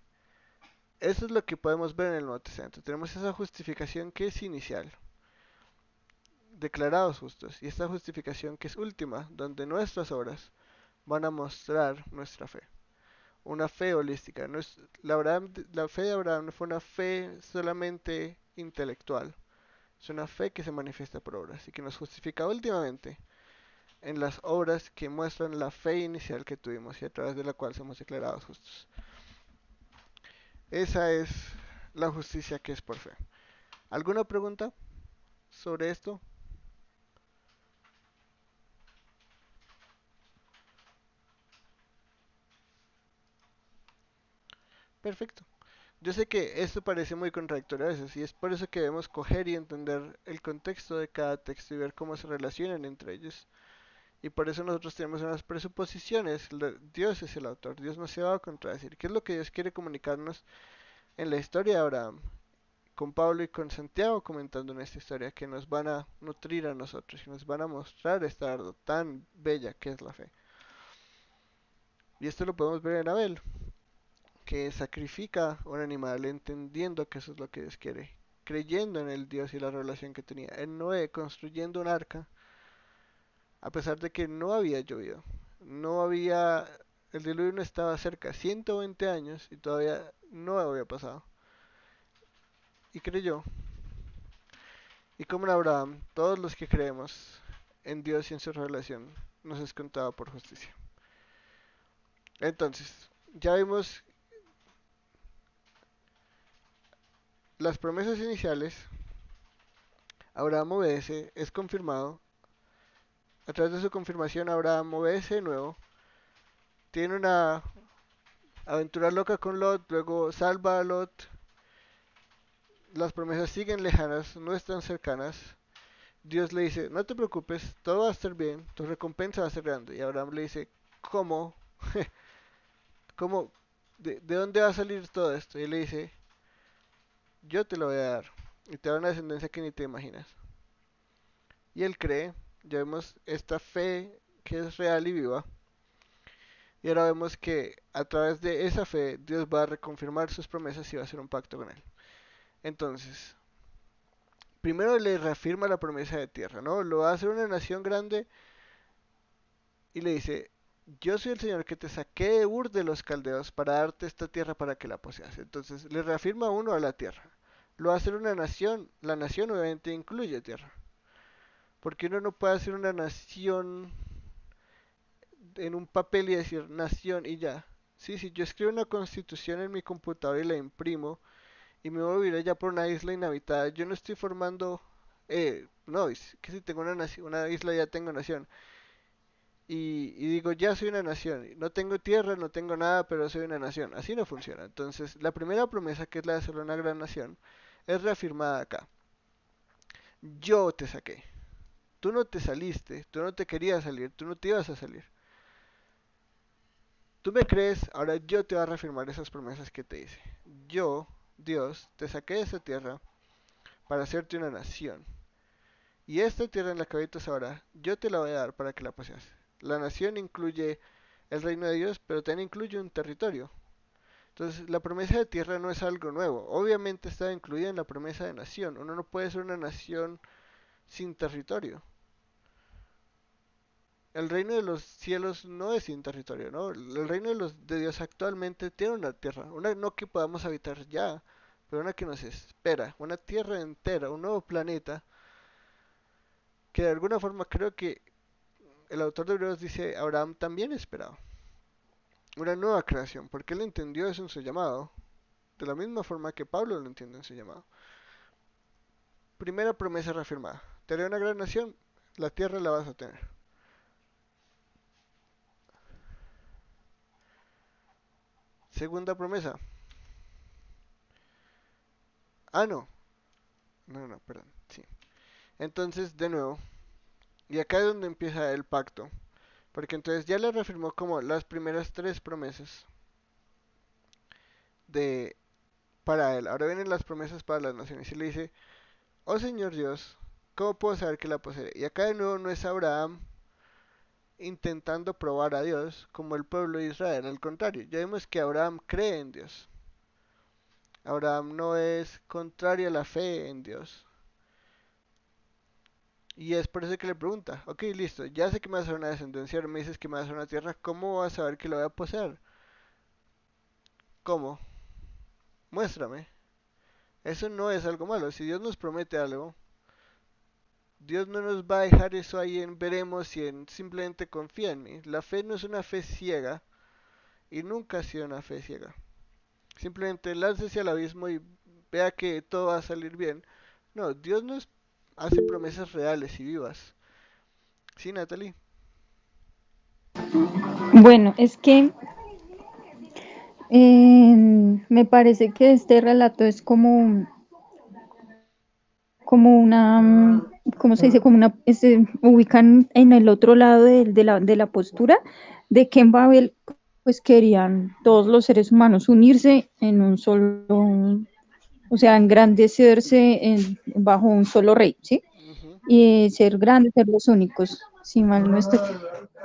Eso es lo que podemos ver en el Nuevo Testamento. Tenemos esa justificación que es inicial, declarados justos, y esta justificación que es última, donde nuestras obras van a mostrar nuestra fe. Una fe holística. No es, la fe de Abraham no fue una fe solamente intelectual, es una fe que se manifiesta por obras y que nos justifica últimamente en las obras que muestran la fe inicial que tuvimos y a través de la cual somos declarados justos. Esa es la justicia que es por fe. ¿Alguna pregunta sobre esto? Perfecto. Yo sé que esto parece muy contradictorio a veces y es por eso que debemos coger y entender el contexto de cada texto y ver cómo se relacionan entre ellos. Y por eso nosotros tenemos unas presuposiciones. Dios es el autor, Dios no se va a contradecir. ¿Qué es lo que Dios quiere comunicarnos en la historia de Abraham? Con Pablo y con Santiago comentando en esta historia que nos van a nutrir a nosotros y nos van a mostrar esta verdad tan bella que es la fe. Y esto lo podemos ver en Abel, que sacrifica un animal entendiendo que eso es lo que Dios quiere, creyendo en el Dios y la relación que tenía. En Noé construyendo un arca, a pesar de que no había llovido, no había, el diluvio no estaba cerca, 120 años y todavía no había pasado. Y creyó. Y como en Abraham, todos los que creemos en Dios y en su relación nos es contado por justicia. Entonces, ya vimos las promesas iniciales. Abraham obedece, es confirmado. A través de su confirmación, Abraham obedece de nuevo. Tiene una aventura loca con Lot, luego salva a Lot. Las promesas siguen lejanas, no están cercanas. Dios le dice, no te preocupes, todo va a estar bien, tu recompensa va a ser grande. Y Abraham le dice, ¿cómo? ¿Cómo? ¿De dónde va a salir todo esto? Y él le dice, yo te lo voy a dar. Y te da una descendencia que ni te imaginas. Y él cree, ya vemos esta fe que es real y viva. Y ahora vemos que a través de esa fe Dios va a reconfirmar sus promesas y va a hacer un pacto con él. Entonces, primero le reafirma la promesa de tierra, ¿no? Lo va a hacer una nación grande y le dice, yo soy el Señor que te saqué de Ur de los Caldeos para darte esta tierra para que la poseas. Entonces, le reafirma uno a la tierra. Lo va a hacer una nación, la nación obviamente incluye tierra. Porque uno no puede hacer una nación en un papel y decir nación y ya. Sí, si yo escribo una constitución en mi computador y la imprimo y me voy a vivir allá por una isla inhabitada, yo no estoy formando No, que si tengo una isla ya tengo nación. Y digo, ya soy una nación. No tengo tierra, no tengo nada, pero soy una nación. Así no funciona. Entonces, la primera promesa, que es la de ser una gran nación, es reafirmada acá. Yo te saqué. Tú no te saliste, tú no te querías salir, tú no te ibas a salir. Tú me crees, ahora yo te voy a reafirmar esas promesas que te hice. Yo, Dios, te saqué de esa tierra para hacerte una nación. Y esta tierra en la que habitas ahora, yo te la voy a dar para que la poseas. La nación incluye el reino de Dios, pero también incluye un territorio. Entonces, la promesa de tierra no es algo nuevo. Obviamente está incluida en la promesa de nación. Uno no puede ser una nación sin territorio. El reino de los cielos no es sin territorio, ¿no? El reino de Dios actualmente tiene una tierra, una no que podamos habitar ya, pero una que nos espera, una tierra entera, un nuevo planeta, que de alguna forma creo que el autor de Hebreos dice Abraham también esperaba. Una nueva creación, porque él entendió eso en su llamado, de la misma forma que Pablo lo entiende en su llamado. Primera promesa reafirmada, te haré una gran nación, la tierra la vas a tener. Segunda promesa, no, no, perdón, sí. Entonces, de nuevo, y acá es donde empieza el pacto. Porque entonces ya le reafirmó como las primeras tres promesas de para él. Ahora vienen las promesas para las naciones. Y le dice, oh Señor Dios, ¿cómo puedo saber que la poseeré? Y acá de nuevo no es Abraham intentando probar a Dios como el pueblo de Israel. Al contrario, ya vemos que Abraham cree en Dios. Abraham no es contrario a la fe en Dios. Y es por eso que le pregunta, ok, listo, ya sé que me vas a dar una descendencia, ahora me dices que me vas a dar una tierra, ¿cómo vas a saber que lo voy a poseer? ¿Cómo? Muéstrame. Eso no es algo malo. Si Dios nos promete algo, Dios no nos va a dejar eso ahí en veremos y en simplemente confía en mí. La fe no es una fe ciega y nunca ha sido una fe ciega. Simplemente láncese al abismo y vea que todo va a salir bien. No, Dios nos hace promesas reales y vivas. ¿Sí, Natalie? Bueno, es que me parece que este relato es como una, ¿cómo se dice? Como una, se ubican en el otro lado de la postura de que en Babel pues querían todos los seres humanos unirse en un solo, o sea, engrandecerse bajo un solo rey, ¿sí? Ujú. Y ser grandes, ser los únicos, si mal no estoy.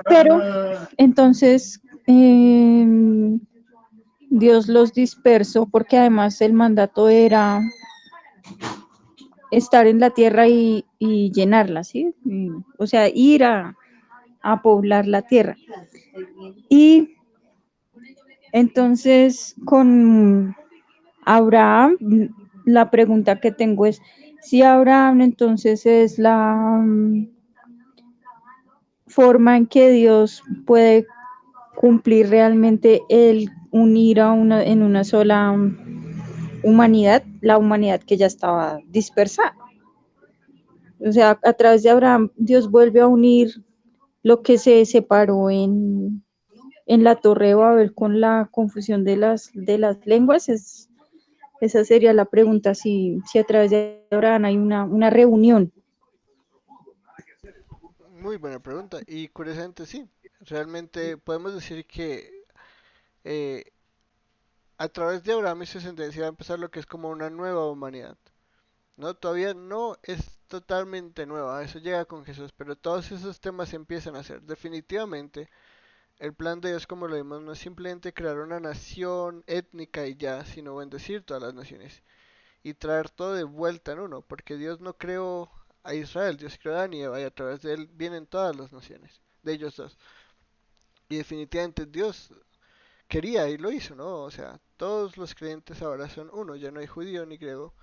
Pero entonces Dios los dispersó porque además el mandato era estar en la tierra y llenarla, ¿sí? O sea, ir a poblar la tierra. Y entonces con Abraham, la pregunta que tengo es, si Abraham entonces es la forma en que Dios puede cumplir realmente el unir en una sola humanidad, la humanidad que ya estaba dispersa. O sea, a través de Abraham, Dios vuelve a unir lo que se separó en la Torre de Babel con la confusión de las lenguas. Esa sería la pregunta, si a través de Abraham hay una reunión. Muy buena pregunta. Y curiosamente sí. Realmente podemos decir que eh, a través de Abraham y su descendencia va a empezar lo que es como una nueva humanidad. No, todavía no es totalmente nueva, eso llega con Jesús, pero todos esos temas se empiezan a hacer. Definitivamente, el plan de Dios, como lo vimos, no es simplemente crear una nación étnica y ya, sino bendecir todas las naciones y traer todo de vuelta en uno, porque Dios no creó a Israel, Dios creó a Adán y Eva, y a través de él vienen todas las naciones, de ellos dos. Y definitivamente Dios quería y lo hizo, ¿no? O sea, todos los creyentes ahora son uno, ya no hay judío ni griego,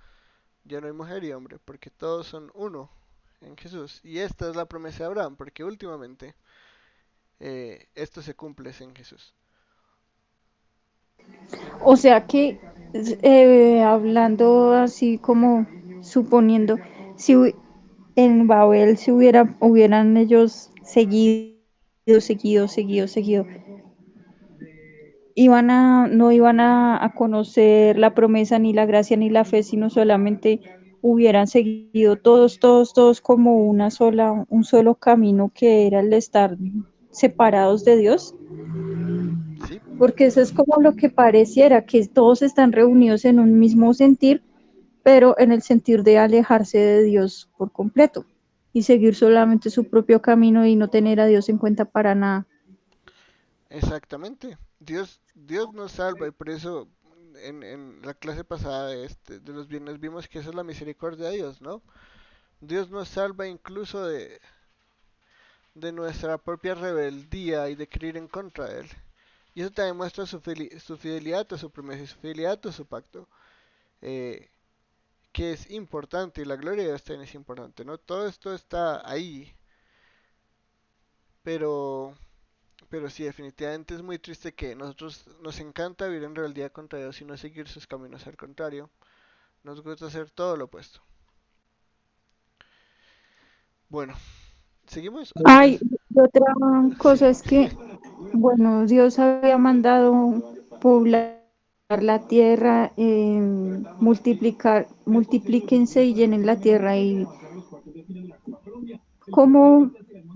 ya no hay mujer y hombre, porque todos son uno en Jesús. Y esta es la promesa de Abraham, porque últimamente esto se cumple en Jesús. O sea que, hablando así como suponiendo, si en Babel se hubieran ellos seguido, no iban a conocer la promesa, ni la gracia, ni la fe, sino solamente hubieran seguido todos como un solo camino que era el de estar separados de Dios, Sí, porque eso es como lo que pareciera, que todos están reunidos en un mismo sentir, pero en el sentir de alejarse de Dios por completo y seguir solamente su propio camino y no tener a Dios en cuenta para nada. exactamente. Dios nos salva y por eso en la clase pasada de los viernes vimos que eso es la misericordia de Dios, ¿no? Dios nos salva incluso de nuestra propia rebeldía y de querer en contra de Él. Y eso también muestra su fidelidad a su promesa y su fidelidad a su pacto, eh, que es importante y la gloria de Dios también es importante, ¿no? Todo esto está ahí, pero, pero sí, definitivamente es muy triste que nosotros nos encanta vivir en rebeldía contra Dios y no seguir sus caminos, al contrario, nos gusta hacer todo lo opuesto. Bueno, ¿seguimos o Ay, tienes? y otra Sí, cosa es que, bueno, Dios había mandado poblar la tierra, multiplíquense y llenen la tierra. ¿Y cómo,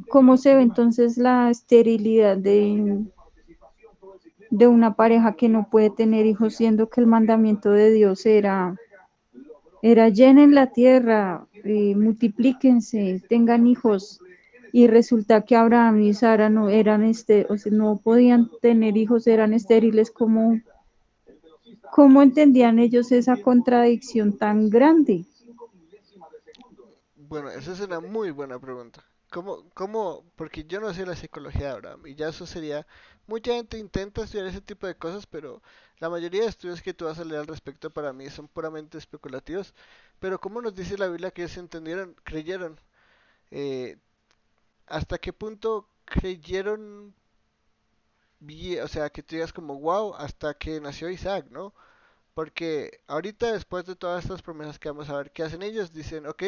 cómo se ve entonces la esterilidad de una pareja que no puede tener hijos, siendo que el mandamiento de Dios era llenen la tierra, multiplíquense, tengan hijos? Y resulta que Abraham y Sara no eran, o sea, no podían tener hijos, eran estériles. ¿Cómo entendían ellos esa contradicción tan grande? bueno, esa es una muy buena pregunta. Porque yo no sé la psicología de Abraham y ya eso sería, mucha gente intenta estudiar ese tipo de cosas, pero la mayoría de estudios que tú vas a leer al respecto para mí son puramente especulativos. Pero ¿cómo nos dice la Biblia que ellos entendieron, creyeron? Eh, ¿Hasta qué punto creyeron, o sea, que tú digas como wow, hasta que nació Isaac, ¿no? Porque ahorita, después de todas estas promesas que vamos a ver, ¿qué hacen ellos? Dicen, ok,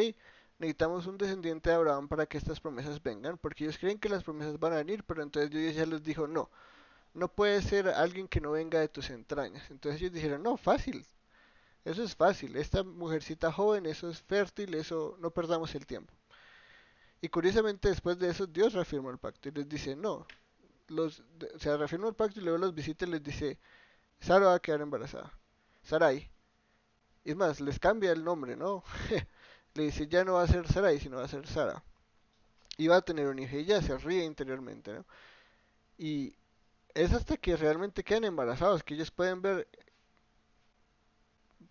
necesitamos un descendiente de Abraham para que estas promesas vengan, porque ellos creen que las promesas van a venir, pero entonces Dios ya les dijo, no, no puede ser alguien que no venga de tus entrañas. Entonces ellos dijeron, no, fácil, eso es fácil, esta mujercita joven, eso es fértil, eso no perdamos el tiempo. Y curiosamente después de eso Dios reafirma el pacto y les dice, no, o sea, reafirma el pacto y luego los visita y les dice, Sara va a quedar embarazada, Sarai. Y es más, les cambia el nombre, ¿no? Le dice, ya no va a ser Sarai, sino va a ser Sara. Y va a tener un hijo y ella se ríe interiormente, ¿no? Y es hasta que realmente quedan embarazados que ellos pueden ver,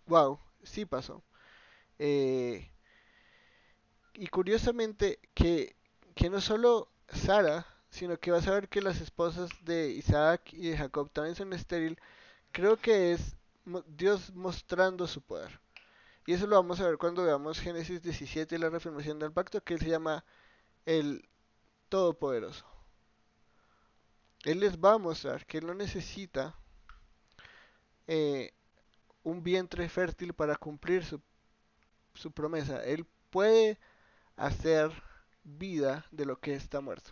wow, sí pasó. Eh, y curiosamente que no solo Sara, sino que vas a ver que las esposas de Isaac y de Jacob también son estériles. Creo que es Dios mostrando su poder. Y eso lo vamos a ver cuando veamos Génesis 17 y la reafirmación del pacto, que él se llama el Todopoderoso. Él les va a mostrar que él no necesita eh, un vientre fértil para cumplir su promesa. Él puede hacer vida de lo que está muerto.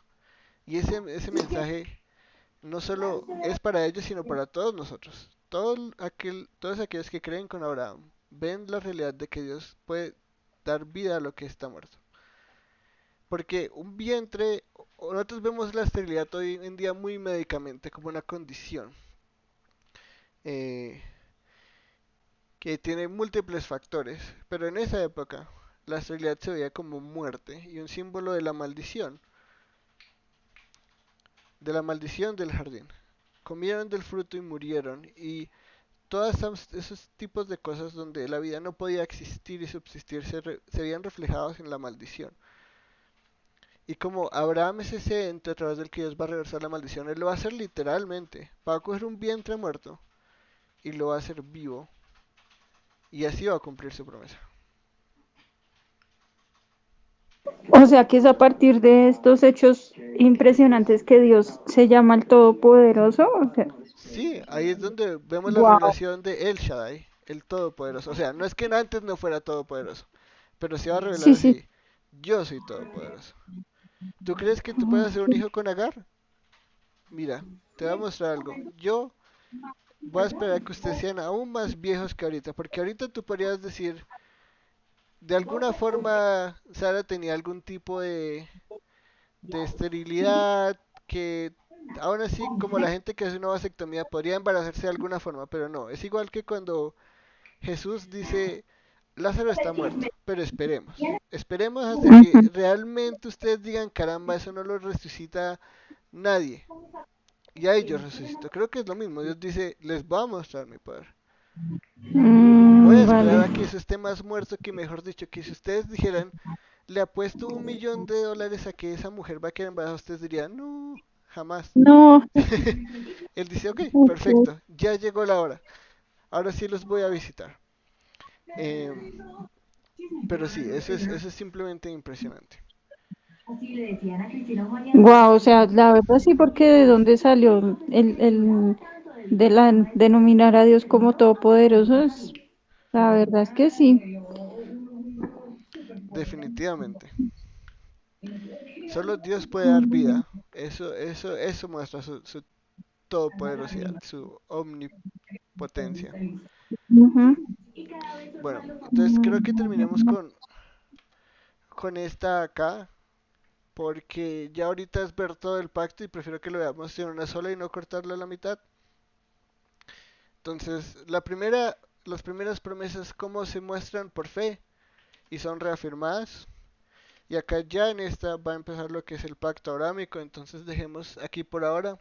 Y ese mensaje no solo es para ellos, sino para todos nosotros. Todos aquellos que creen con Abraham ven la realidad de que Dios puede dar vida a lo que está muerto. Porque un vientre, nosotros vemos la esterilidad hoy en día muy médicamente como una condición eh, que tiene múltiples factores, pero en esa época la esterilidad se veía como muerte y un símbolo de la maldición del jardín. Comieron del fruto y murieron y todos esos tipos de cosas donde la vida no podía existir y subsistir se veían reflejados en la maldición. Y como Abraham es ese ente a través del que Dios va a reversar la maldición, él lo va a hacer literalmente. Va a coger un vientre muerto y lo va a hacer vivo. Y así va a cumplir su promesa. O sea que es a partir de estos hechos impresionantes que Dios se llama el Todopoderoso. O sea, Sí, ahí es donde vemos la wow. revelación de El Shaddai, el Todopoderoso. O sea, no es que antes no fuera Todopoderoso, pero se va a revelar Sí, sí. así. Yo soy todopoderoso. ¿Tú crees que tú puedes hacer un hijo con Agar? Mira, te voy a mostrar algo. Yo voy a esperar a que ustedes sean aún más viejos que ahorita, porque ahorita tú podrías decir, de alguna forma Sara tenía algún tipo de esterilidad, que aún así como la gente que hace una vasectomía podría embarazarse de alguna forma, pero no, es igual que cuando Jesús dice, Lázaro está muerto, pero esperemos. Esperemos hasta que Ujú. realmente ustedes digan, caramba, eso no lo resucita nadie. Y ahí yo resucito. Creo que es lo mismo. Dios dice, les voy a mostrar mi poder. Voy a Vale. esperar a que eso esté más muerto que, mejor dicho, que si ustedes dijeran, le apuesto $1 millón a que esa mujer va a quedar embarazada, ustedes dirían, no, jamás. No. Él dice, ok, Ok. perfecto, ya llegó la hora. Ahora sí los voy a visitar. Em, pero sí, eso es simplemente impresionante. Wow, o sea, la verdad sí, porque de dónde salió el de la denominar a Dios como todopoderoso, la verdad es que sí. Definitivamente. Solo Dios puede dar vida. Eso muestra su todopoderosidad, su omnipotencia. Ujú. Bueno, entonces creo que terminemos con esta acá, porque ya ahorita es ver todo el pacto y prefiero que lo veamos en una sola y no cortarlo a la mitad. Entonces, las primeras promesas, cómo se muestran por fe y son reafirmadas. Y acá ya en esta va a empezar lo que es el pacto abrámico, entonces dejemos aquí por ahora.